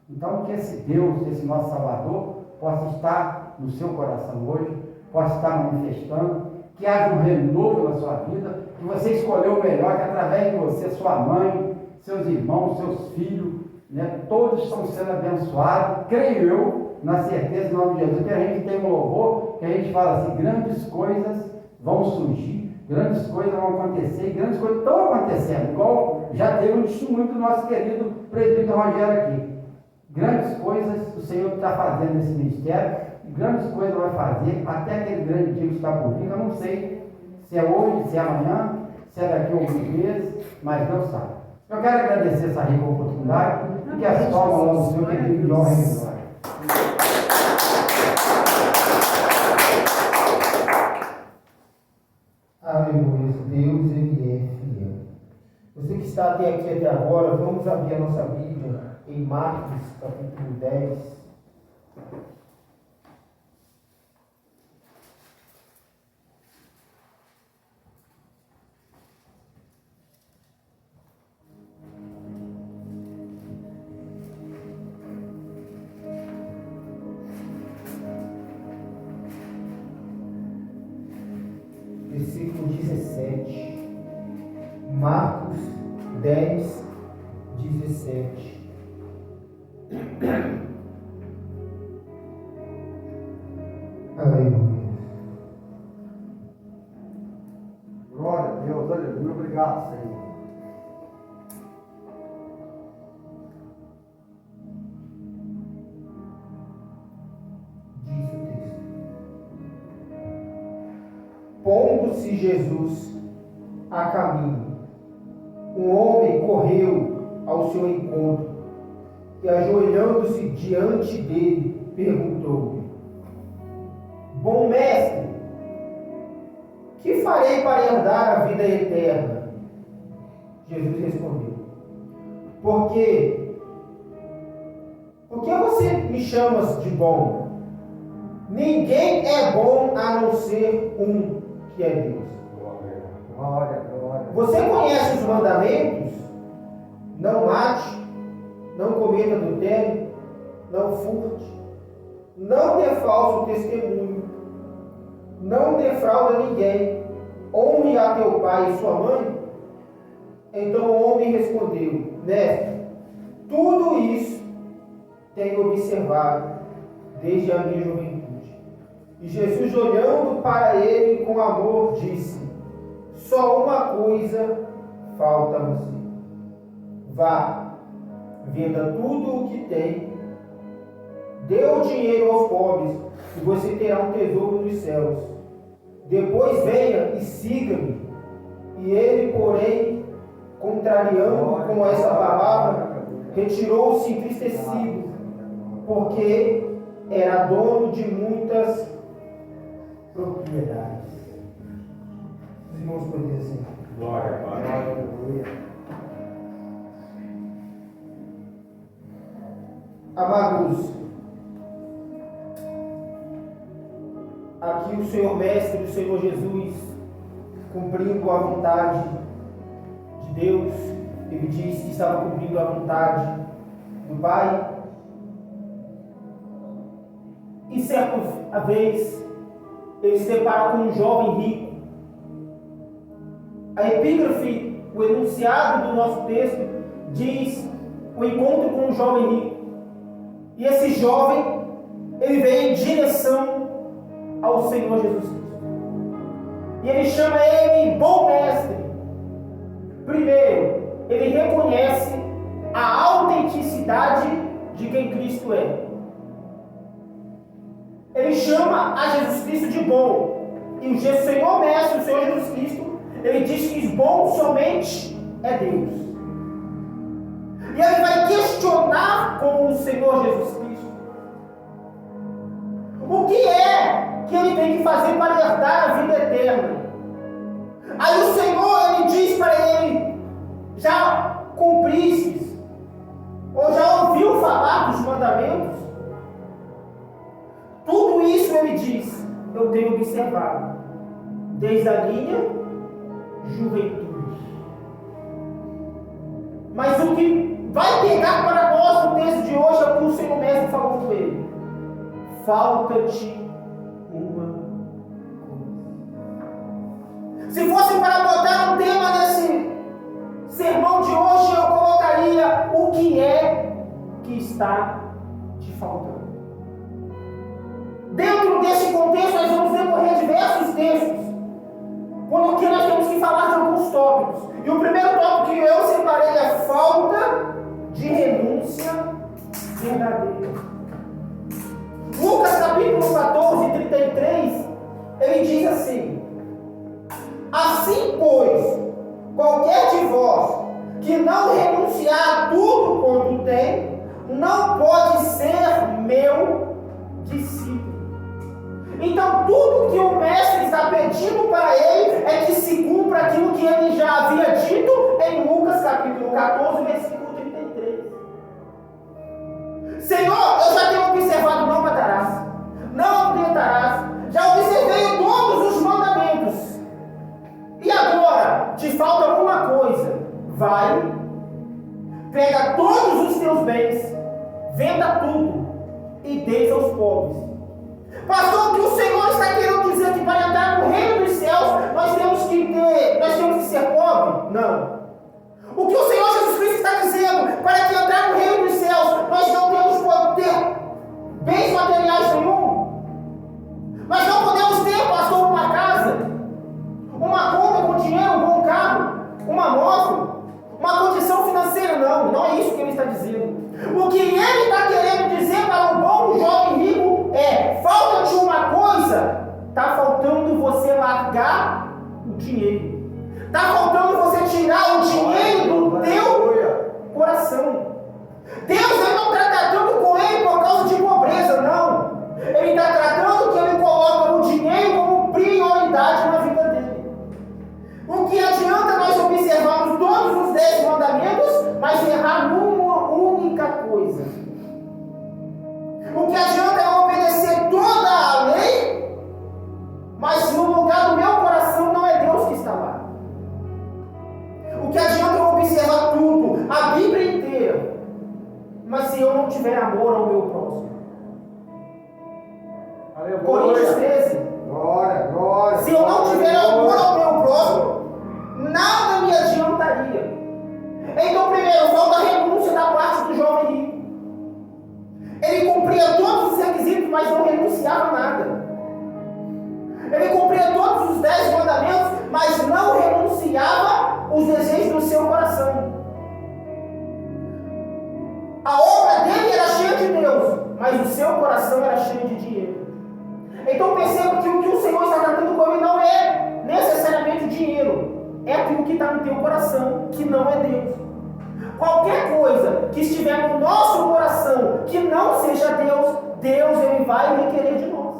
Então que esse Deus, esse nosso Salvador, possa estar no seu coração hoje, possa estar manifestando, que haja um renovo na sua vida, que você escolheu o melhor, que através de você, sua mãe, seus irmãos, seus filhos, né, todos estão sendo abençoados, creio eu, na certeza, em nome de Jesus, que a gente tem um louvor, que a gente fala assim, grandes coisas vão surgir, grandes coisas vão acontecer, grandes coisas estão acontecendo, igual já teve um testemunho do nosso querido presbítero Rogério aqui. Grandes coisas o Senhor está fazendo nesse ministério, grandes coisas vai fazer, até aquele grande dia que está por vir, eu não sei se é hoje, se é amanhã, se é daqui a alguns meses, mas Deus sabe. Eu quero agradecer essa rica oportunidade e que as palmas do Senhor querido de honra e glória. Aleluia, Deus, Ele é fiel. Você que está aqui até agora, vamos abrir a nossa Bíblia em Marcos, capítulo 10. Versículo 17. Marcos 10, 17. Aleluia. Glória a Deus, aleluia. Obrigado, Senhor. Diz o texto. Pondo-se Jesus a caminho, um homem correu ao seu encontro e, ajoelhando-se diante dele, perguntou-lhe: Bom mestre, que farei para herdar a vida eterna? Jesus respondeu: Por que você me chamas de bom? Ninguém é bom a não ser um, que é Deus. Glória, glória. Você conhece os mandamentos? Não mate, não cometa adultério, não furte, não dê falso testemunho, não defrauda ninguém, honre a teu pai e sua mãe. Então o homem respondeu: Mestre, tudo isso tenho observado desde a minha juventude. E Jesus, olhando para ele com amor, disse: Só uma coisa falta a você. Vá, venda tudo o que tem, dê o dinheiro aos pobres, e você terá um tesouro nos céus. Depois venha e siga-me. E ele, porém, contrariando com essa palavra, retirou-se entristecido, porque era dono de muitas propriedades. Os irmãos podem dizer assim: Glória, glória. Aleluia. Amados, aqui o Senhor Mestre, o Senhor Jesus, cumprindo a vontade de Deus, ele disse que estava cumprindo a vontade do Pai. E certa vez, ele se depara com um jovem rico. A epígrafe, o enunciado do nosso texto, diz o encontro com um jovem rico. E esse jovem, ele vem em direção ao Senhor Jesus Cristo. E ele chama ele bom mestre. Primeiro, ele reconhece a autenticidade de quem Cristo é. Ele chama a Jesus Cristo de bom. E o Senhor Mestre, o Senhor Jesus Cristo, ele diz que bom somente é Deus. E ele vai questionar com o Senhor Jesus Cristo o que é que ele tem que fazer para herdar a vida eterna. Aí o Senhor, ele diz para ele: já cumpriste, ou já ouviu falar dos mandamentos? Tudo isso ele diz, eu tenho observado, desde a minha juventude. Mas o que vai pegar para nós no texto de hoje é o que o Senhor Mestre falou com ele: falta-te uma coisa. Se fosse para botar um tema nesse sermão de hoje, eu colocaria: o que é que está te faltando? Dentro deste contexto, nós vamos decorrer diversos textos, porque nós temos que falar de alguns tópicos. E o primeiro tópico que eu separei é falta de renúncia verdadeira. Lucas capítulo 14, 33, ele diz assim: assim, pois, qualquer de vós que não renunciar a tudo quanto tem, não pode ser meu discípulo. Então, tudo que o mestre está pedindo para ele é que se cumpra aquilo que ele já havia dito em Lucas capítulo 14, versículo 33. Senhor, eu já tenho observado: não matarás, não adulterarás, já observei todos os mandamentos. E agora, te falta uma coisa: vai, pega todos os teus bens, venda tudo e dê aos pobres. Pastor, o que o Senhor está querendo dizer? Que para entrar no reino dos céus nós temos que ser pobres? Não. O que o Senhor Jesus Cristo está dizendo? Para que entrar no reino dos céus nós não temos poder, bens materiais nenhum. Nós não podemos ter, pastor, uma casa, uma conta com dinheiro, um bom carro, uma moto, uma condição financeira. Não é isso que ele está dizendo. O que ele está querendo dizer para o bom jovem rico é: falta-te uma coisa. Está faltando você largar o dinheiro. Está faltando você tirar o dinheiro do teu coração. Deus não está tratando com ele por causa de pobreza, não. Ele está tratando que ele coloca o dinheiro como prioridade na vida dele. O que adianta nós observarmos todos os 10 mandamentos, mas errar numa única coisa? O que adianta é obedecer toda a lei, mas no lugar do meu coração não é Deus que está lá? O que adianta eu observar tudo, a Bíblia inteira, mas se eu não tiver amor ao meu próximo? Coríntios 13. Glória. Se eu não tiver amor ao meu próximo, nada me adiantaria. Então, primeiro, falta a renúncia da parte do jovem rico. Ele cumpria todos os requisitos, mas não renunciava a nada. Ele cumpria todos os 10 mandamentos, mas não renunciava os desejos do seu coração. A obra dele era cheia de Deus, mas o seu coração era cheio de dinheiro. Então perceba que o que o Senhor está tratando com ele não é necessariamente o dinheiro, é aquilo que está no teu coração, que não é Deus. Qualquer coisa que estiver no nosso coração que não seja Deus, ele vai requerer de nós.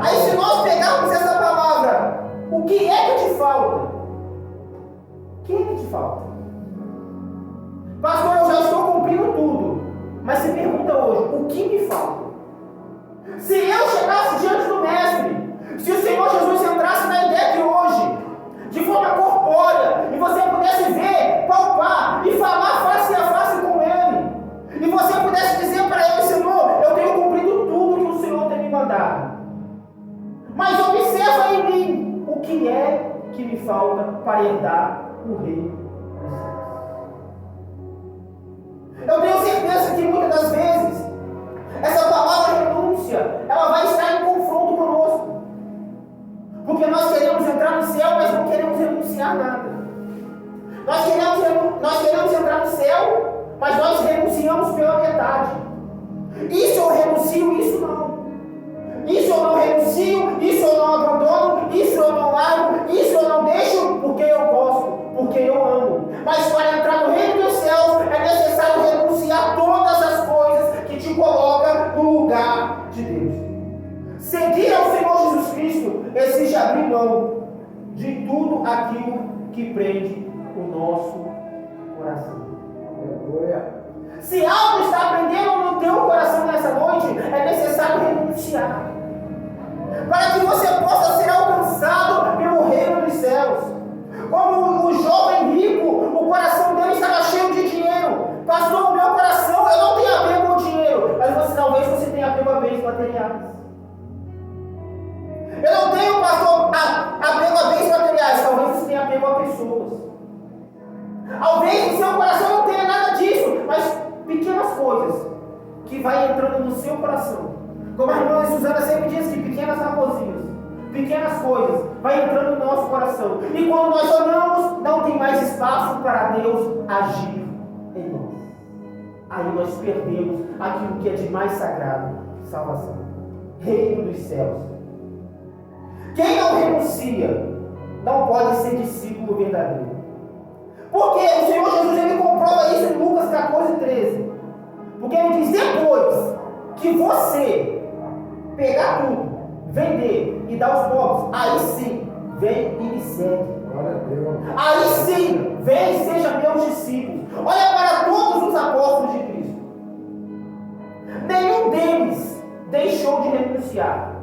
Aí se nós pegarmos essa palavra, o que é que te falta? O que é que te falta? Pastor, eu já estou cumprindo tudo, mas se pergunta hoje, o que me falta? Se eu chegasse diante do mestre o que é que me falta para herdar o reino dos céus? Eu tenho certeza que muitas das vezes essa palavra renúncia, ela vai estar em confronto conosco. Porque nós queremos entrar no céu, mas não queremos renunciar nada. Nós queremos entrar no céu, mas nós renunciamos pela metade. Isso eu renuncio, isso não. Isso eu não renuncio, isso eu não abandono, isso eu não largo, isso eu não deixo porque eu gosto, porque eu amo. Mas para entrar no reino dos céus é necessário renunciar todas as coisas que te colocam no lugar de Deus. Seguir ao Senhor Jesus Cristo exige abrir mão de tudo aquilo que prende o nosso coração. Aleluia. Se algo está prendendo no teu coração nessa noite, é necessário renunciar, para que você possa ser alcançado pelo reino dos céus. Como o jovem rico, o coração dele estava cheio de dinheiro. Pastor, o meu coração, eu não tenho apego ao dinheiro, mas talvez você tenha apego a bens materiais. Eu não tenho, pastor, apego a bens materiais, talvez você tenha apego a pessoas. Talvez o seu coração não tenha nada disso, mas pequenas coisas que vai entrando no seu coração. Como a irmã Suzana sempre diz que pequenas raposinhas, pequenas coisas, vai entrando no nosso coração. E quando nós oramos, não tem mais espaço para Deus agir em nós. Aí nós perdemos aquilo que é de mais sagrado, salvação. Reino dos céus. Quem não renuncia, não pode ser discípulo verdadeiro. Porque o Senhor Jesus ele comprova isso em Lucas 14:13. Porque ele diz: depois que você pegar tudo, vender e dar aos pobres, aí sim, vem e me segue. Glória a Deus. Aí sim, vem e seja meus discípulos. Olha para todos os apóstolos de Cristo. Nenhum deles deixou de renunciar.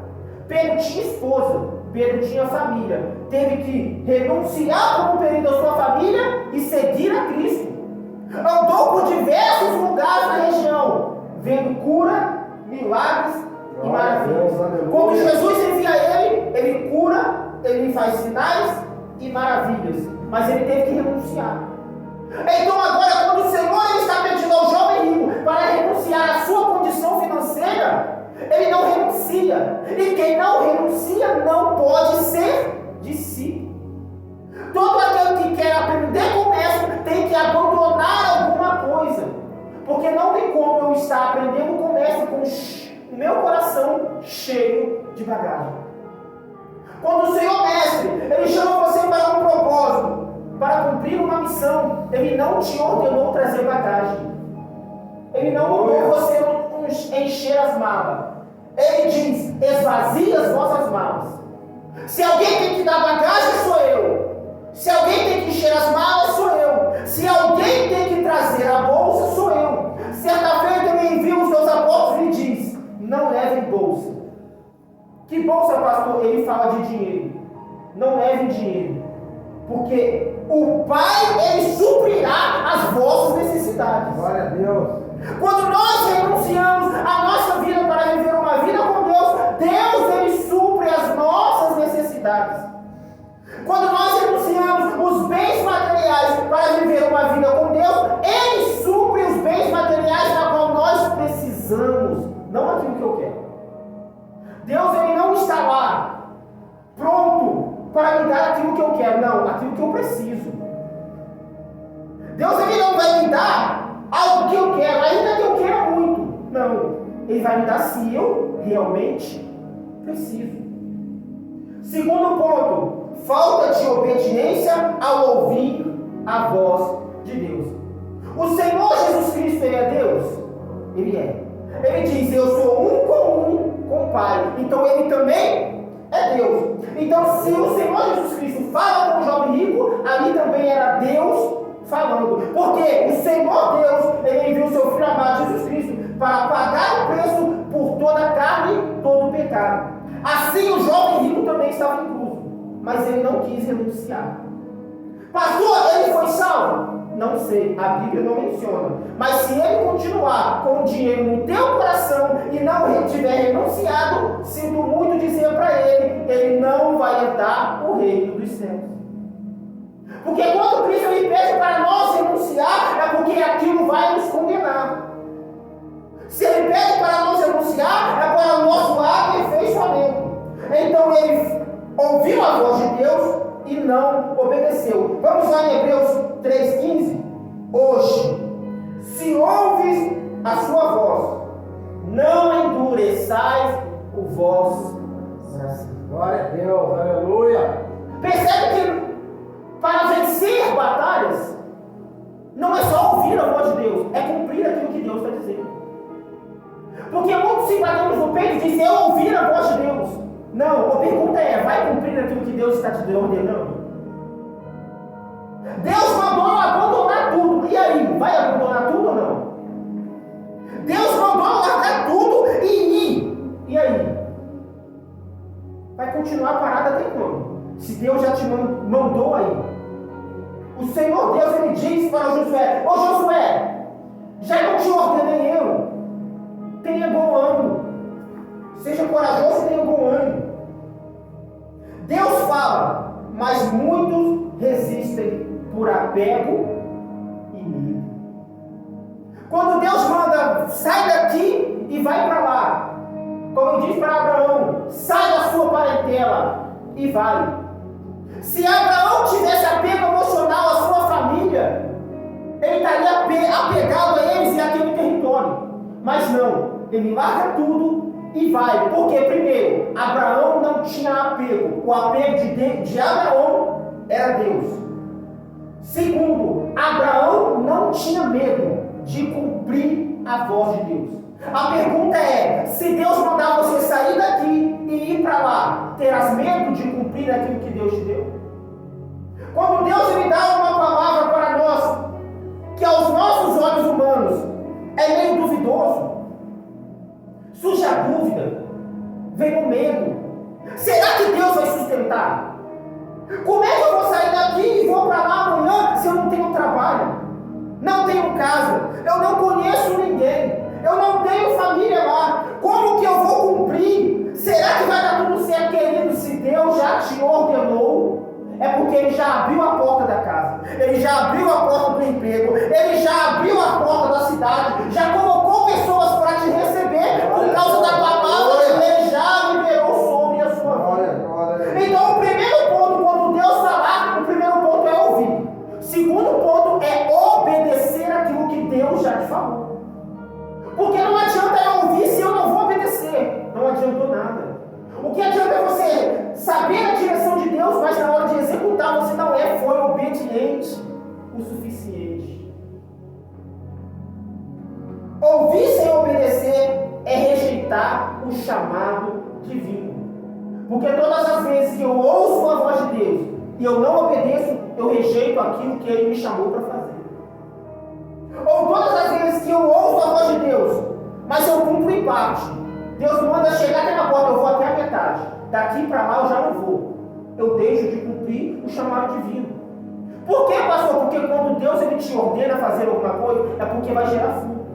Pedro tinha esposa, Pedro tinha família. Teve que renunciar por um período da sua família e seguir a Cristo. Andou por diversos lugares na região, vendo cura, milagres e maravilhas. Quando Jesus envia ele cura, ele faz sinais e maravilhas. Mas ele teve que renunciar. Então agora, quando o Senhor está pedindo ao jovem rico para renunciar à sua condição financeira, ele não renuncia. E quem não renuncia não pode ser discípulo. Todo aquele que quer aprender comércio tem que abandonar alguma coisa. Porque não tem como eu estar aprendendo comércio com o meu coração cheio de bagagem. Quando o Senhor Mestre, ele chama você para um propósito, para cumprir uma missão, ele não te ordenou trazer bagagem. Ele não mandou você encher as malas. Ele diz: esvazie as vossas malas. Se alguém tem que dar bagagem, sou eu. Se alguém tem que encher as malas, sou eu. Se alguém tem que trazer a bolsa, sou eu. Certa feita ele envia os seus apóstolos e diz: não levem bolsa. Que bolsa, pastor? Ele fala de dinheiro. Não levem dinheiro, porque o Pai, ele suprirá as vossas necessidades. Glória a Deus. Quando nós renunciamos a nossa vida para viver uma vida com Deus, Deus ele supre as nossas necessidades. Quando nós renunciamos os bens materiais para viver uma vida com Deus, ele supre os bens materiais na qual nós precisamos, não aquilo que eu quero. Deus ele não está lá pronto para me dar aquilo que eu quero, não, aquilo que eu preciso. Deus ele não vai me dar algo que eu quero, ainda que eu queira muito. Não, ele vai me dar se eu realmente preciso. Segundo ponto, falta de obediência ao ouvir a voz de Deus. O Senhor Jesus Cristo, ele é Deus? Ele é. Ele diz: eu sou um com o Pai. Então ele também é Deus. Então se o Senhor Jesus Cristo fala com o jovem rico, ali também era Deus falando. Porque o Senhor Deus, ele enviou o seu Filho amado Jesus Cristo para pagar o preço por toda a carne e todo o pecado. Assim o jovem rico também estava incluso, mas ele não quis renunciar. Pastor, ele foi salvo? Não sei, a Bíblia não menciona. Mas se ele continuar com o dinheiro no teu coração e não tiver renunciado, sinto muito dizer para ele não vai herdar o reino reino dos céus. Porque quando Cristo ele pede para nós renunciar, é porque aquilo vai nos condenar. Se ele pede para nós renunciar, é para o nosso aperfeiçoamento. Então ele ouviu a voz de Deus e não obedeceu. Vamos lá em Hebreus 3,15. Hoje, se ouves a sua voz, não endureçais o vosso coração. Glória a Deus, aleluia. Percebe que para vencer batalhas, não é só ouvir a voz de Deus, é cumprir aquilo que Deus está dizendo. Porque muitos se batemos no peito e dizem, eu ouvir a voz de Deus. Não, a pergunta é, vai cumprir aquilo que Deus está te ordenando? Deus mandou abandonar tudo. E aí, vai abandonar tudo ou não? Deus mandou largar tudo e ir. E aí? Vai continuar parado até quando? Se Deus já te mandou aí. O Senhor Deus, ele diz para Josué, ô Josué, já não te ordenei eu? Tenha bom ânimo. Seja corajoso e tenha bom ânimo. Deus fala, mas muitos resistem por apego e medo. Quando Deus manda, sai daqui e vai para lá. Como eu disse para Abraão, sai da sua parentela e vai. Se Abraão tivesse apego emocional à sua família, ele estaria apegado a eles e àquele território. Mas não, ele larga tudo e vai. Porque, primeiro, Abraão não tinha apego. O apego de Abraão era Deus. Segundo, Abraão não tinha medo de cumprir a voz de Deus. A pergunta é, se Deus mandar você sair daqui e ir para lá, terás medo de cumprir aquilo que Deus te deu? Quando Deus me dá uma palavra para nós, que aos nossos olhos humanos é meio duvidoso, surge a dúvida, vem o medo. Será que Deus vai sustentar? Como é que eu vou sair daqui e vou para lá amanhã se eu não tenho trabalho? Não tenho casa, eu não conheço ninguém, eu não tenho família lá. Como que eu vou cumprir? Será que vai dar tudo certo, querido? Se Deus já te ordenou, é porque Ele já abriu a porta da casa, Ele já abriu a porta do emprego, Ele já abriu a porta da cidade, já colocou pessoas para te receber por causa da palavra que Ele já liberou sobre a sua vida. Então o primeiro ponto, quando Deus falar, o primeiro ponto é ouvir. O segundo ponto é obedecer aquilo que Deus já te falou. Porque não adianta eu ouvir se eu não vou obedecer. Não adiantou nada. O que adianta é você saber a direção de Deus, mas na hora de executar você não foi obediente o suficiente. Ouvir sem obedecer é rejeitar o chamado divino. Porque todas as vezes que eu ouço a voz de Deus e eu não obedeço, eu rejeito aquilo que Ele me chamou para fazer. Ou todas as vezes que eu ouço a voz de Deus, mas eu cumpro em parte. Deus manda chegar até na porta, eu vou até a metade. Daqui para lá eu já não vou. Eu deixo de cumprir o chamado divino. Por que, pastor? Porque quando Deus ele te ordena fazer alguma coisa, é porque vai gerar fruto.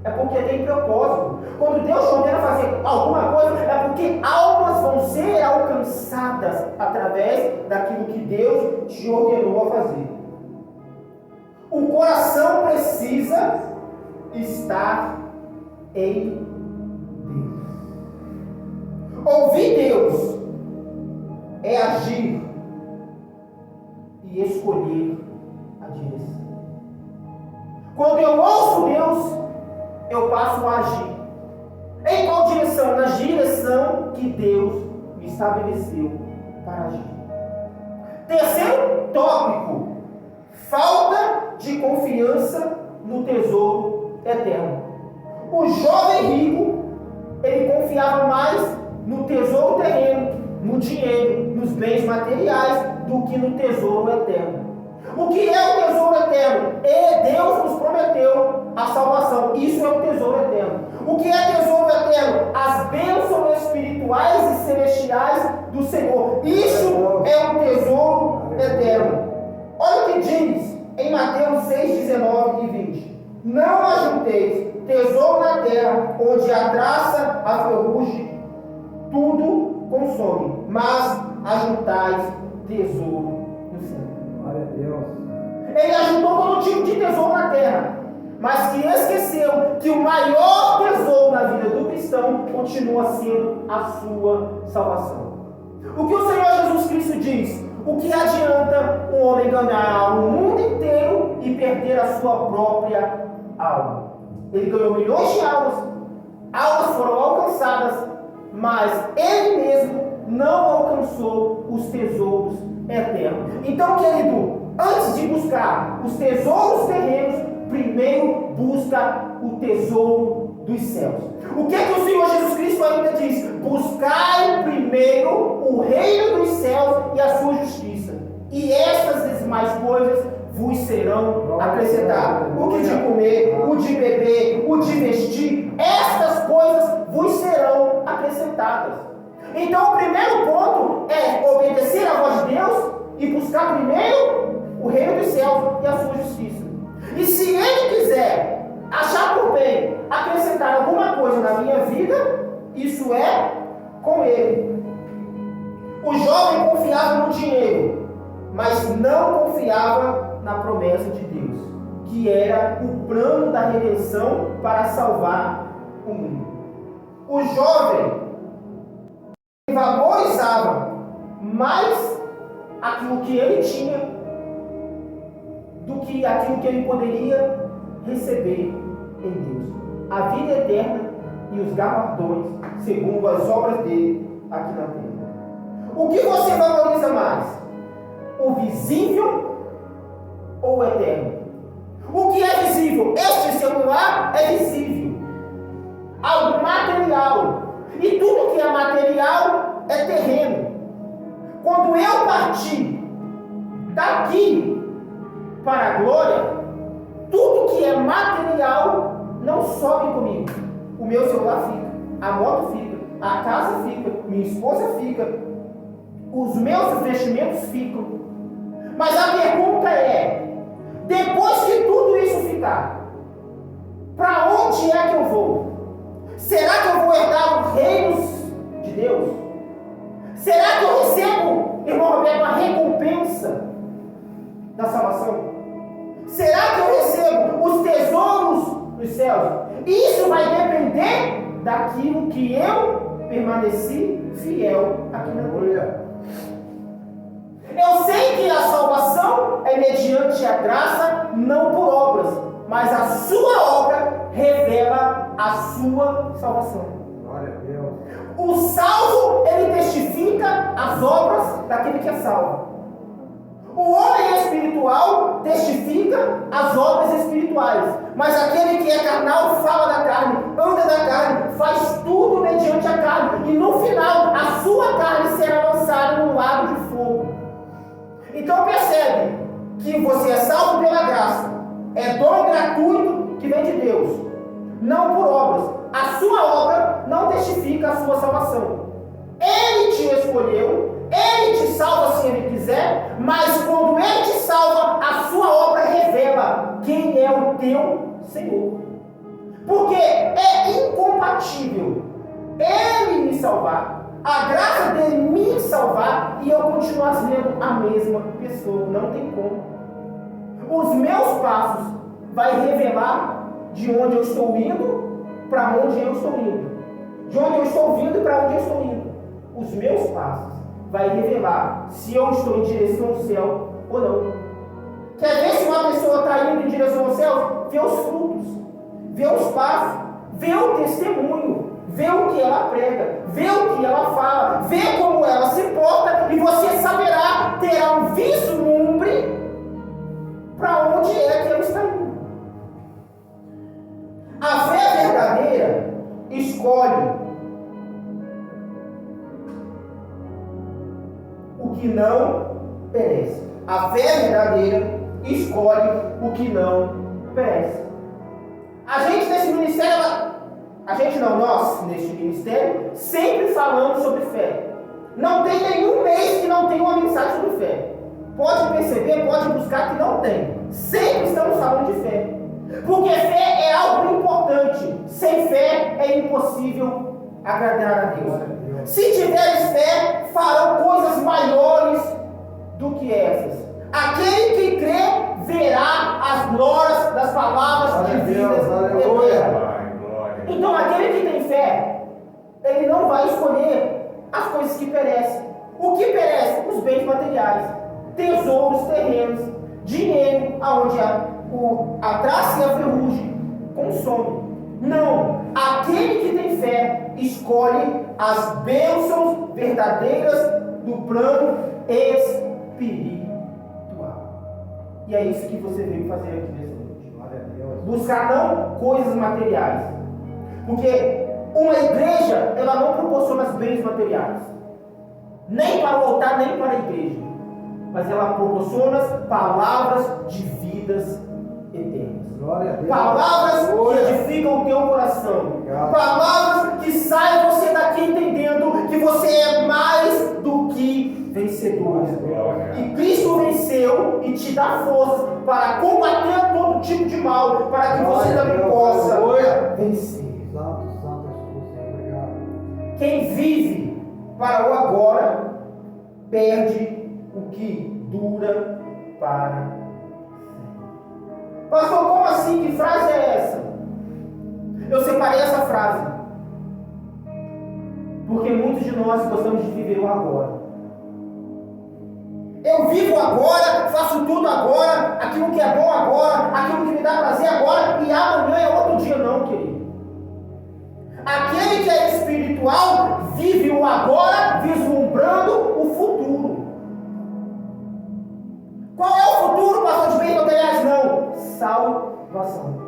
É porque tem propósito. Quando Deus te ordena fazer alguma coisa, é porque almas vão ser alcançadas através daquilo que Deus te ordenou a fazer. O coração precisa estar em Deus. Ouvir Deus é agir e escolher a direção. Quando eu ouço Deus, eu passo a agir. Em qual direção? Na direção que Deus me estabeleceu para agir. Terceiro tópico: falta de confiança no tesouro eterno. O jovem rico, ele confiava mais no tesouro terreno, no dinheiro, nos bens materiais, do que no tesouro eterno. O que é o tesouro eterno? Deus nos prometeu a salvação. Isso é o tesouro eterno. O que é tesouro eterno? As bênçãos espirituais e celestiais do Senhor. Isso é um tesouro eterno. Olha o que diz em Mateus 6, 19 e 20. Não ajunteis tesouro na terra, onde a traça, a ferrugem, tudo consome, mas ajuntais tesouro no céu. Glória a Deus. Ele ajuntou todo tipo de tesouro na terra, mas que esqueceu que o maior tesouro na vida do cristão continua sendo a sua salvação. O que o Senhor Jesus Cristo diz? O que adianta um homem ganhar o mundo inteiro e perder a sua própria alma? Ele ganhou milhões de almas, almas foram alcançadas, mas ele mesmo não alcançou os tesouros eternos. Então, querido, antes de buscar os tesouros terrenos, primeiro busca o tesouro dos céus. O que o Senhor Jesus Cristo ainda diz? Buscai primeiro o reino dos céus e a sua justiça, e estas demais coisas vos serão acrescentadas. O que de comer, o de beber, o de vestir, estas coisas vos serão acrescentadas. Então o primeiro ponto é obedecer à voz de Deus e buscar primeiro o reino dos céus e a sua justiça. E se ele quiser achar por bem acrescentar alguma coisa na minha vida, isso é com ele. O jovem confiava no dinheiro, mas não confiava na promessa de Deus, que era o plano da redenção para salvar o mundo. O jovem valorizava mais aquilo que ele tinha do que aquilo que ele poderia receber em Deus. A vida eterna e os galardões segundo as obras dele aqui na terra. O que você valoriza mais? O visível ou o eterno? O que é visível? Este celular é visível. Algo material. E tudo que é material é terreno. Quando eu partir daqui para a glória, tudo que é material não sobe comigo. O meu celular fica, a moto fica, a casa fica, minha esposa fica, os meus investimentos ficam. Mas a pergunta é, depois que tudo isso ficar, para onde é que eu vou? Será que eu vou herdar os reinos de Deus? Será que eu recebo, irmão Roberto, a recompensa da salvação? Será que eu recebo os tesouros dos céus? Isso vai depender daquilo que eu permaneci fiel aqui na terra. Eu sei que a salvação é mediante a graça, não por obras, mas a sua obra revela a sua salvação. Glória a Deus. O salvo, ele testifica as obras daquele que é salvo. O homem espiritual testifica as obras espirituais, mas aquele que é carnal fala da carne, anda da carne, faz tudo mediante a carne, e no final a sua carne será lançada no lago de fogo. Então percebe que você é salvo pela graça, é dom gratuito que vem de Deus, não por obras. A sua obra não testifica a sua salvação. Ele te escolheu, ele te salva se ele quiser, mas quando ele te salva, a sua obra revela quem é o teu Senhor. Porque é incompatível ele me salvar, a graça dele me salvar e eu continuar sendo a mesma pessoa. Não tem como. Os meus passos vai revelar de onde eu estou indo para onde eu estou indo. De onde eu estou vindo e para onde eu estou indo. Os meus passos vai revelar se eu estou em direção ao céu ou não. Quer ver se uma pessoa está indo em direção ao céu? Vê os frutos, vê os passos, vê o testemunho, vê o que ela prega, vê o que ela fala, vê como ela se porta, e você saberá, terá um vislumbre para onde é que ela está indo. A fé verdadeira escolhe o que não perece. A fé verdadeira escolhe o que não perece. A gente nesse ministério, nós neste ministério, sempre falando sobre fé. Não tem nenhum mês que não tenha uma mensagem sobre fé. Pode perceber, pode buscar que não tem. Sempre estamos falando de fé. Porque fé é algo importante. Sem fé é impossível agradar a Deus. Se tiveres fé, farão coisas maiores crê verá as glórias das palavras de vida eterna. Então aquele que tem fé, ele não vai escolher as coisas que perecem. O que perece? Os bens materiais, tesouros terrenos, dinheiro, aonde a traça e a ferrugem consomem. Não, aquele que tem fé escolhe as bênçãos verdadeiras do plano espiritual. E é isso que você veio fazer aqui nessa noite. Buscar não coisas materiais. Porque uma igreja, ela não proporciona os bens materiais. Nem para o altar, nem para a igreja. Mas ela proporciona palavras de vidas eternas. Palavras que edificam o teu coração. Palavras que saem você daqui entendendo que você é mais do que vencedor. E Cristo venceu e te dá forças para combater todo tipo de mal, para que você também possa vencer. Quem vive para o agora perde o que dura para sempre. Pastor, como assim? Que frase é essa? Eu separei essa frase porque muitos de nós gostamos de viver o agora. Eu vivo agora, faço tudo agora, aquilo que é bom agora, aquilo que me dá prazer agora, e amanhã é outro dia. Não, querido. Aquele que é espiritual vive o agora, vislumbrando o futuro. Qual é o futuro, pastor, de bens materiais? Não, salvação.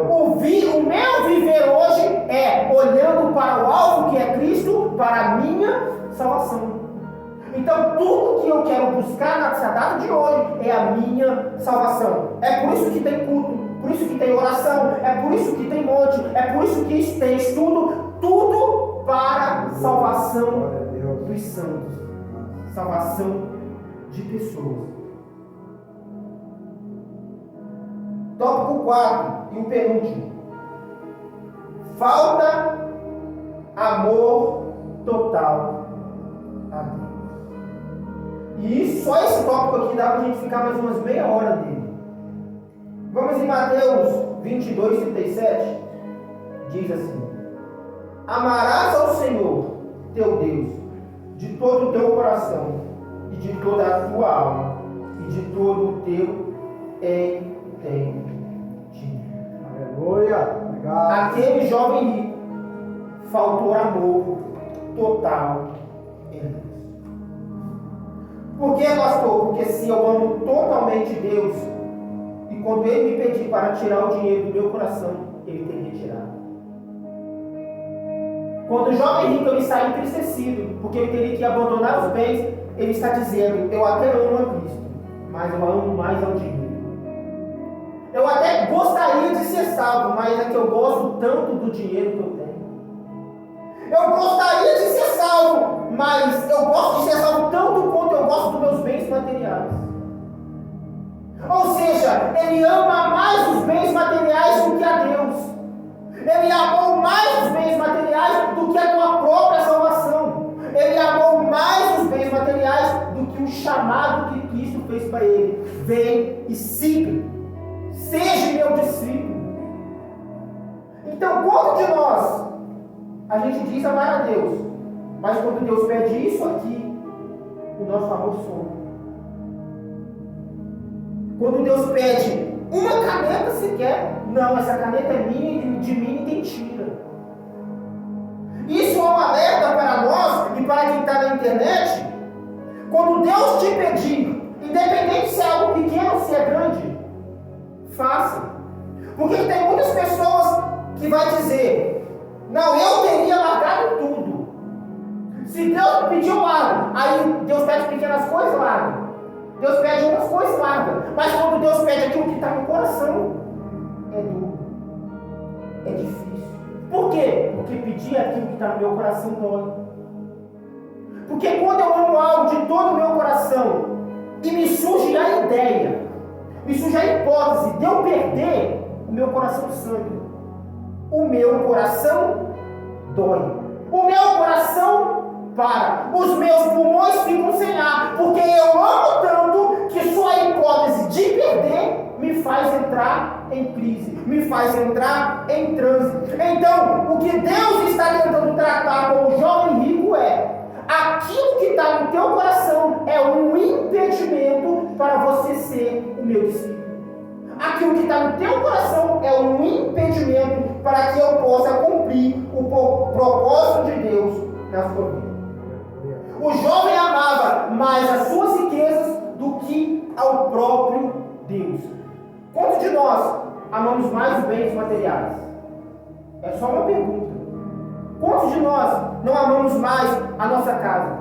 O meu viver hoje é olhando para o alvo que é Cristo, para a minha salvação. Então tudo que eu quero buscar nessa data de hoje é a minha salvação. É por isso que tem culto, por isso que tem oração, é por isso que tem monte, é por isso que tem estudo, tudo para a salvação dos santos, salvação de pessoas. Tópico 4 e o penúltimo. Falta amor total a Deus. E só esse tópico aqui dá para a gente ficar mais umas meia hora nele. Vamos em Mateus 22, 37. Diz assim: amarás ao Senhor teu Deus de todo o teu coração e de toda a tua alma e de todo o teu entendimento. Aleluia. Obrigado. Aquele jovem rico faltou amor total em Deus. Por que, pastor? Porque se eu amo totalmente Deus, e quando Ele me pedir para tirar o dinheiro do meu coração, Ele teria tirado. Quando o jovem rico ele sai entristecido, porque ele teria que abandonar os bens, ele está dizendo: eu até amo a Cristo, mas eu amo mais ao dinheiro. Eu até gostaria de ser salvo, mas é que eu gosto tanto do dinheiro que eu tenho. Eu gostaria de ser salvo, mas eu gosto de ser salvo tanto quanto eu gosto dos meus bens materiais. Ou seja, ele ama mais os bens materiais do que a Deus. Ele amou mais os bens materiais do que a tua própria salvação. Ele amou mais os bens materiais do que o chamado que Cristo fez para ele. Vem e siga. Seja meu discípulo. Então, quanto de nós a gente diz amar a Deus, mas quando Deus pede isso aqui, o nosso amor some. Quando Deus pede uma caneta sequer, não, essa caneta é minha e de mim ninguém tira. Isso é um alerta para nós e para quem está na internet. Quando Deus te pedir, independente se é algo pequeno ou se é grande, faça. Porque tem muitas pessoas que vai dizer: não, eu teria largado tudo. Se Deus pediu, larga. Aí Deus pede pequenas coisas, larga. Deus pede outras coisas, larga. Mas quando Deus pede aquilo que está no coração, é duro, é difícil. Por quê? Porque pedir aquilo que está no meu coração dói. Porque quando eu amo algo de todo o meu coração e me surge a ideia, me surge a hipótese de eu perder, o meu coração sangra. O meu coração dói. O meu coração para. Os meus pulmões ficam sem ar. Porque eu amo tanto que só a hipótese faz entrar em crise, me faz entrar em transe. Então, o que Deus está tentando tratar com o jovem rico é: aquilo que está no teu coração é um impedimento para você ser o meu discípulo. Aquilo que está no teu coração é um impedimento para que eu possa cumprir o propósito de Deus na sua vida. O jovem amava mais as suas riquezas do que ao próprio Deus. Quantos de nós amamos mais os bens materiais? É só uma pergunta. Quantos de nós não amamos mais a nossa casa?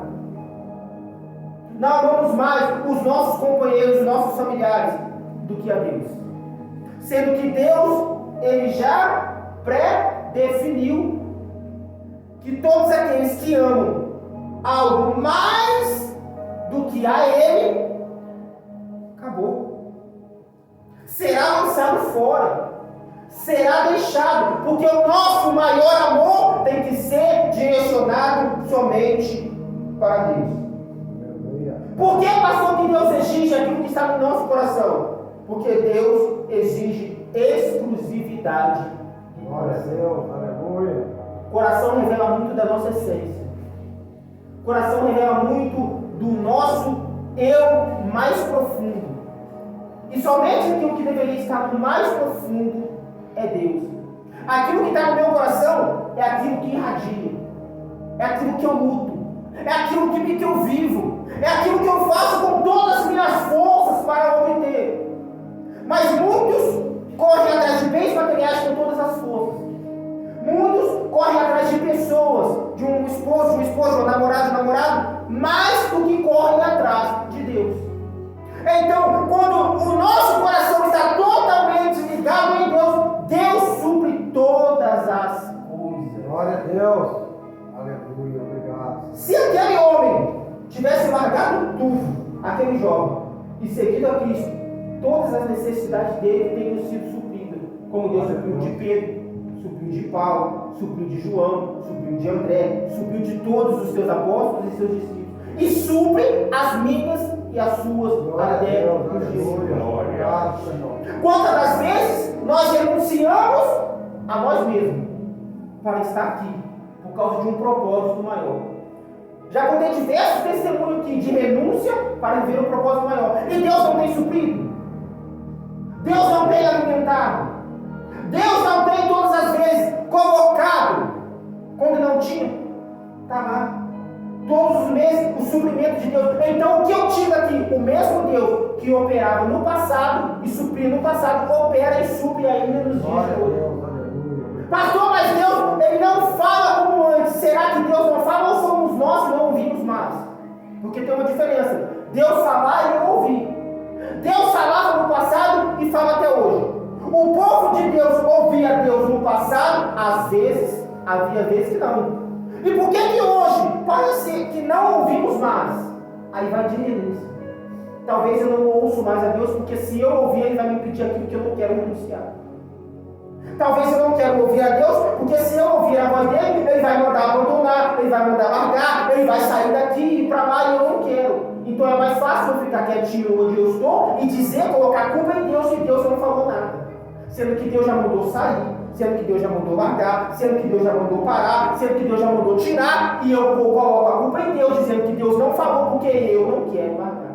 Não amamos mais os nossos companheiros, os nossos familiares do que a Deus? Sendo que Deus, Ele já pré-definiu que todos aqueles que amam algo mais do que a Ele, acabou. Será lançado fora. Será deixado. Porque o nosso maior amor tem que ser direcionado somente para Deus. Por que, pastor, que Deus exige aquilo que está no nosso coração? Porque Deus exige exclusividade. Glória a Deus, aleluia. Coração revela muito da nossa essência. Coração revela muito do nosso eu mais profundo. E somente aquilo que deveria estar no mais profundo é Deus. Aquilo que está no meu coração é aquilo que irradia. É aquilo que eu luto. É aquilo que eu vivo. É aquilo que eu faço com todas as minhas forças para obter. Mas muitos correm atrás de bens materiais com todas as forças. Muitos correm atrás de pessoas, de um esposo, um namorado, mais do que correm atrás de Deus. Então, quando o nosso coração está totalmente ligado em Deus, Deus supre todas as coisas. Glória a Deus. Aleluia, obrigado. Se aquele homem tivesse largado tudo, aquele jovem, e seguido a Cristo, todas as necessidades dele teriam sido supridas, como Deus supriu de Pedro, supriu de Paulo, supriu de João, supriu de André, supriu de todos os seus apóstolos e seus discípulos, e supre as minhas e as suas até Obrigado, Senhor. Quantas das vezes nós renunciamos a nós mesmos para estar aqui, por causa de um propósito maior? Já contei diversos testemunhos aqui de renúncia para viver um propósito maior. E Deus não tem suprido? Deus não tem alimentado? Deus não tem todas as vezes colocado quando não tinha? Está lá. Todos os meses o suprimento de Deus. Então o que eu tiro aqui? O mesmo Deus que operava no passado e supria no passado, opera e supre ainda nos dias de hoje. Pastor, mas Deus, Ele não fala como antes. Será que Deus não fala ou somos nós que não ouvimos mais? Porque tem uma diferença. Deus falar e eu ouvir. Deus falava no passado e fala até hoje. O povo de Deus ouvia Deus no passado, às vezes, havia vezes que não. E por que hoje parece que não ouvimos mais? Aí vai de renúncia. Talvez eu não ouço mais a Deus, porque se eu ouvir, Ele vai me pedir aquilo que eu não quero renunciar. Talvez eu não quero ouvir a Deus, porque se eu ouvir a voz dele, Ele vai mandar abandonar, Ele vai mandar largar, Ele vai sair daqui e ir para lá e eu não quero. Então é mais fácil eu ficar quietinho onde eu estou e dizer, colocar a culpa em Deus, que Deus não falou nada. Sendo que Deus já mandou sair, sendo que Deus já mandou largar, sendo que Deus já mandou parar, sendo que Deus já mandou tirar, e eu coloco a culpa em Deus, dizendo que Deus não falou porque eu não quero largar.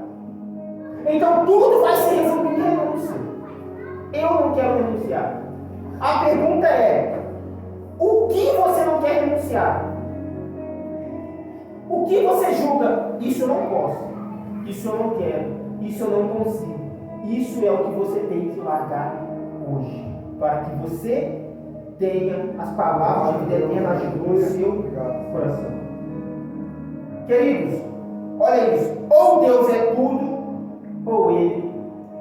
Então tudo vai se resumir em renúncia. Eu não quero renunciar. A pergunta é: o que você não quer renunciar? O que você julga? Isso eu não posso, isso eu não quero, isso eu não consigo. Isso é o que você tem que largar hoje, para que você tenha as palavras de vida eterna no seu coração. Queridos, olha isso. Ou Deus é tudo, ou Ele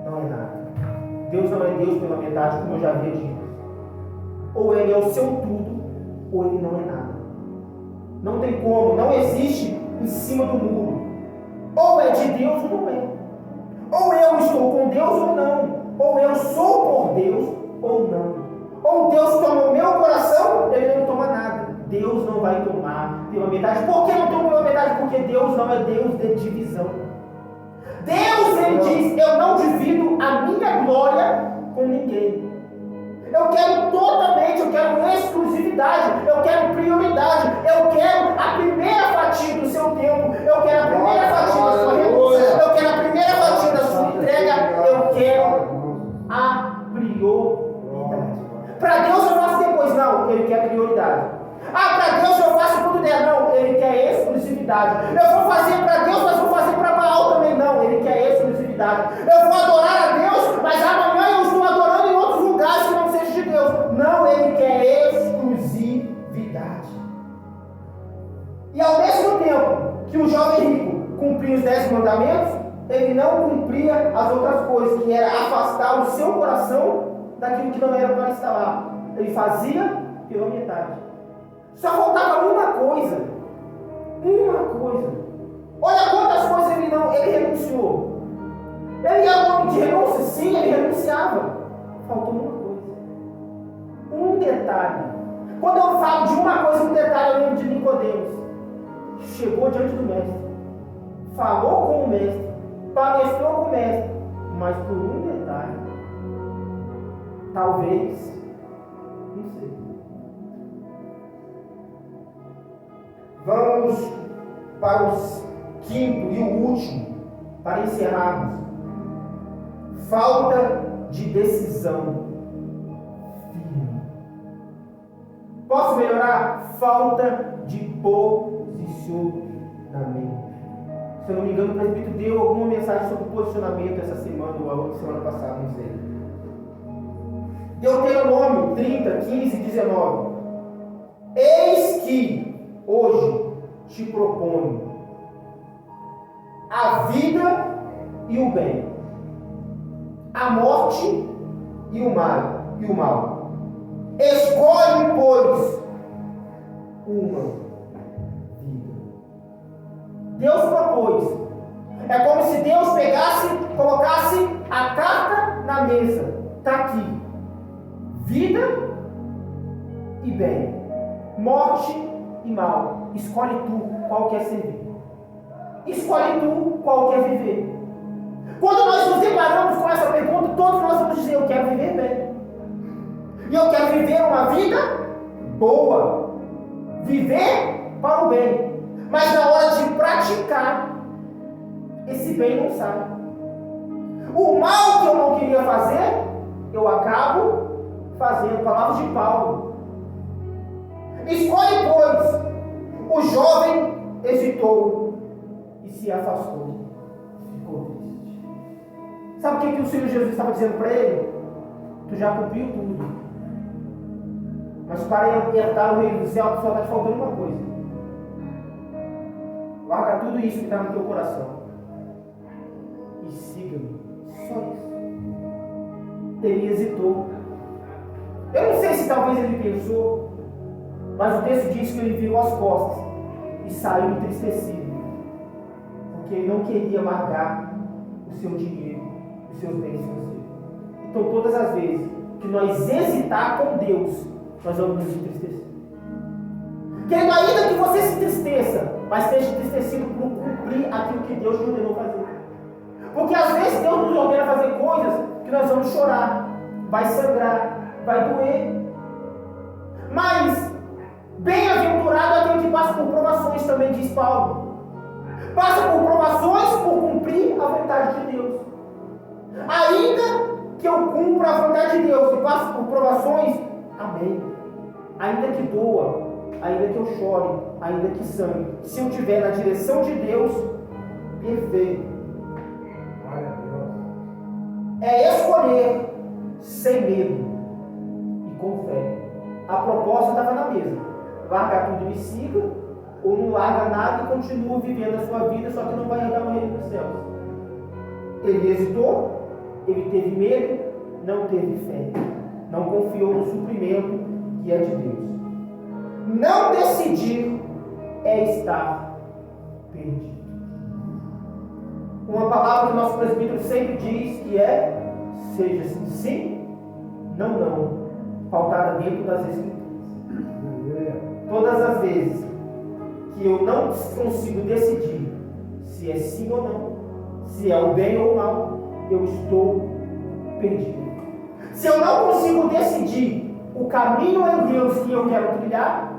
não é nada. Deus não é Deus pela metade, como eu já havia dito. Ou Ele é o seu tudo, ou Ele não é nada. Não tem como, não existe em cima do muro. Ou é de Deus ou não é. Ou eu estou com Deus ou não. Ou eu sou por Deus ou não. Ou Deus toma o meu coração, Ele não toma nada. Deus não vai tomar pela metade. Por que não toma pela metade? Porque Deus não é Deus de divisão. Deus, Ele diz: eu não divido a minha glória com ninguém. Eu quero totalmente, eu quero exclusividade, eu quero prioridade, eu quero a primeira fatia do seu tempo, eu quero a primeira fatia da sua renúncia, eu quero a primeira fatia da sua entrega, eu quero a prioridade. Para Deus eu faço depois, não, Ele quer prioridade. Para Deus eu faço quando der, não, Ele quer exclusividade. Eu vou fazer para Deus, mas vou fazer para Baal também, não, Ele quer exclusividade. Eu vou adorar a Deus, mas amanhã eu estou adorando em outros lugares que não seja de Deus. Não, Ele quer exclusividade. E ao mesmo tempo que o jovem rico cumpria os 10 mandamentos, ele não cumpria as outras coisas, que era afastar o seu coração daquilo que não era para estar lá. Ele fazia pela metade. Só faltava uma coisa. Uma coisa. Olha quantas coisas ele renunciou. Ele era um homem de renúncia? Sim, ele renunciava. Faltou uma coisa. Um detalhe. Quando eu falo de uma coisa, um detalhe, eu lembro de Nicodemos. Chegou diante do mestre. Falou com o mestre. Palestrou com o mestre. Mas por um detalhe. Talvez. Não sei. Vamos para o quinto e o último, para encerrarmos. Falta de decisão firme. Posso melhorar? Falta de posicionamento. Se eu não me engano, o presbítero deu alguma mensagem sobre posicionamento essa semana ou a outra semana passada, não sei. Deuteronômio 30, 15 e 19. Eis que hoje te proponho a vida e o bem, a morte e o mal. Escolhe, pois, uma vida. Deus propôs. É como se Deus colocasse a carta na mesa. Está aqui. Vida e bem. Morte e mal. Escolhe tu qual quer servir. Escolhe tu qual quer viver. Quando nós nos deparamos com essa pergunta, todos nós vamos dizer: eu quero viver bem. E eu quero viver uma vida boa. Viver para o bem. Mas na hora de praticar, esse bem não sai. O mal que eu não queria fazer, eu acabo fazendo. Palavras de Paulo. Escolhe, pois. O jovem hesitou e se afastou. Ficou triste. Sabe o que o Senhor Jesus estava dizendo para ele? Tu já cumpriu tudo. Mas para herdar o reino do céu, só está te faltando uma coisa. Larga tudo isso que está no teu coração e siga-me. Só isso. Ele hesitou. Eu não sei se talvez ele pensou, mas o texto diz que ele virou as costas e saiu entristecido, porque ele não queria largar o seu dinheiro, os seus bens financeiros. Então, todas as vezes que nós hesitar com Deus, nós vamos nos entristecer. Querido, ainda que você se entristeça, mas esteja entristecido por cumprir aquilo que Deus nos ordenou fazer. Porque às vezes Deus nos ordena fazer coisas que nós vamos chorar, vai sangrar, vai doer. Mas bem-aventurado aquele que passa por provações, também diz Paulo. Passa por provações por cumprir a vontade de Deus. Ainda que eu cumpra a vontade de Deus e passe por provações, amém. Ainda que doa, ainda que eu chore, ainda que sangue, se eu estiver na direção de Deus, perfeito. É escolher sem medo e com fé. A proposta estava na mesa. Larga tudo e me siga, ou não larga nada e continua vivendo a sua vida, só que não vai herdar o reino dos céus. Ele hesitou, ele teve medo, não teve fé. Não confiou no suprimento que é de Deus. Não decidir é estar perdido. Uma palavra que o nosso presbítero sempre diz que é: seja sim, sim, não, pautada dentro das Escrituras. Todas as vezes que eu não consigo decidir se é sim ou não, se é o bem ou o mal, eu estou perdido. Se eu não consigo decidir o caminho em Deus que eu quero trilhar,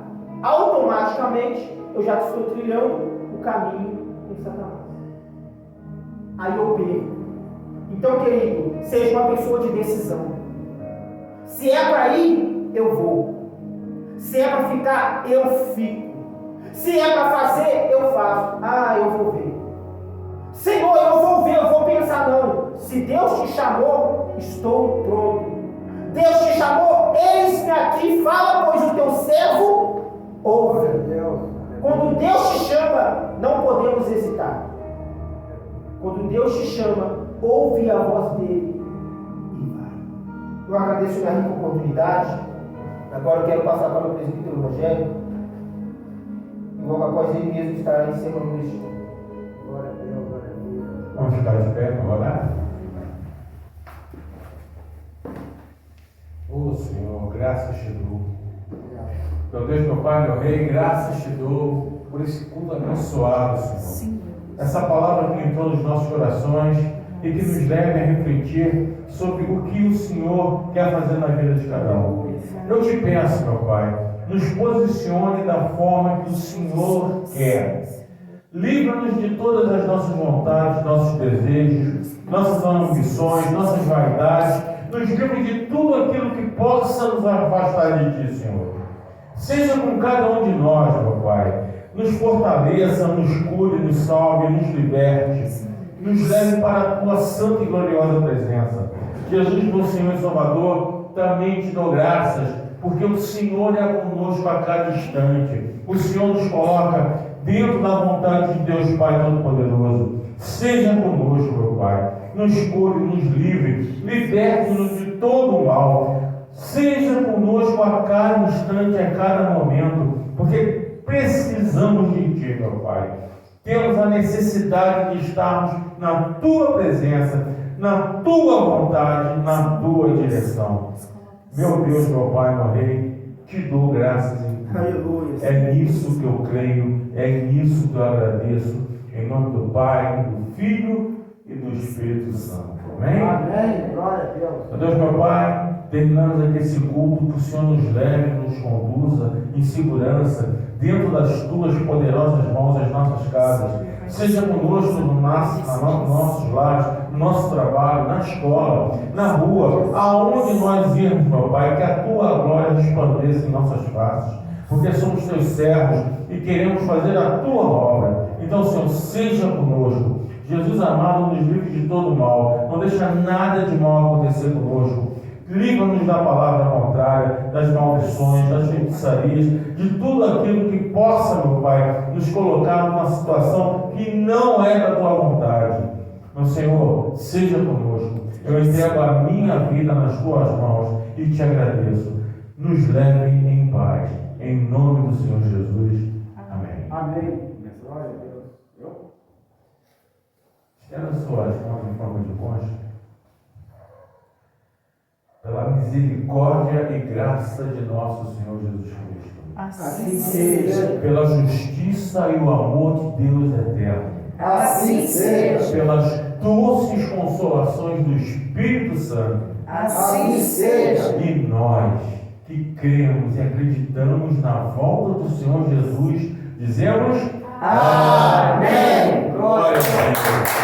automaticamente eu já estou trilhando o caminho em Satanás. Aí eu perco. Então, querido, seja uma pessoa de decisão. Se é para ir, eu vou. Se é para ficar, eu fico. Se é para fazer, eu faço. Eu vou ver. Senhor, eu vou ver, eu vou pensar. Não. Se Deus te chamou, estou pronto. Deus te chamou, eis-me aqui, fala, pois o teu servo ouve. Quando Deus te chama, não podemos hesitar. Quando Deus te chama, ouve a voz dele e vai. Eu agradeço a rica oportunidade. Agora eu quero passar para o presbítero Rogério. E logo após ele mesmo estará encerrando este tempo. Glória a Deus, glória a Deus. Vamos ficar de pé, vamos orar? Ô Senhor, graças te dou. Meu Deus, meu Pai, meu Rei, graças te dou por esse culto abençoado, Senhor. Essa palavra que entrou nos nossos corações e que nos leve a refletir sobre o que o Senhor quer fazer na vida de cada um. Eu te peço, meu Pai, nos posicione da forma que o Senhor quer. Livra-nos de todas as nossas vontades, nossos desejos, nossas ambições, nossas vaidades. Nos livre de tudo aquilo que possa nos afastar de Ti, Senhor. Seja com cada um de nós, meu Pai. Nos fortaleça, nos cure, nos salve, nos liberte. Nos leve para a Tua santa e gloriosa presença. Jesus, meu Senhor e Salvador, também te dou graças, porque o Senhor é conosco a cada instante. O Senhor nos coloca dentro da vontade de Deus Pai Todo-Poderoso. Seja conosco, meu Pai. Nos cure, nos livre, liberte-nos de todo o mal. Seja conosco a cada instante, a cada momento, porque precisamos de Ti, meu Pai. Temos a necessidade de estarmos na Tua presença, na Tua vontade, na Tua direção. Meu Deus, meu Pai, meu Rei, te dou graças em tudo. Aleluia. É nisso que eu creio, é nisso que eu agradeço, em nome do Pai, do Filho e do Espírito Santo. Amém? Amém. Glória a Deus. Meu Deus, meu Pai, terminamos aqui esse culto, que o Senhor nos leve, nos conduza em segurança, dentro das Tuas poderosas mãos, as nossas casas. Seja conosco nos nossos lares, no nosso trabalho, na escola, na rua, aonde nós irmos, meu Pai, que a Tua glória resplandeça em nossas faces, porque somos Teus servos e queremos fazer a Tua obra. Então, Senhor, seja conosco. Jesus amado, nos livre de todo mal. Não deixa nada de mal acontecer conosco. Livra-nos da palavra contrária, das maldições, das feitiçarias, de tudo aquilo que possa, meu Pai, nos colocar numa situação que não é da Tua vontade. Meu Senhor, seja conosco. Eu entrego a minha vida nas Tuas mãos e te agradeço. Nos leve em paz. Em nome do Senhor Jesus. Amém. Amém. Glória a Deus. Estenda suas mãos em forma de concha. Pela misericórdia e graça de nosso Senhor Jesus Cristo. Assim seja. Pela justiça e o amor de Deus eterno. Assim seja. Pelas doces consolações do Espírito Santo. Assim seja. E nós, que cremos e acreditamos na volta do Senhor Jesus, dizemos: Amém. Glória a Deus.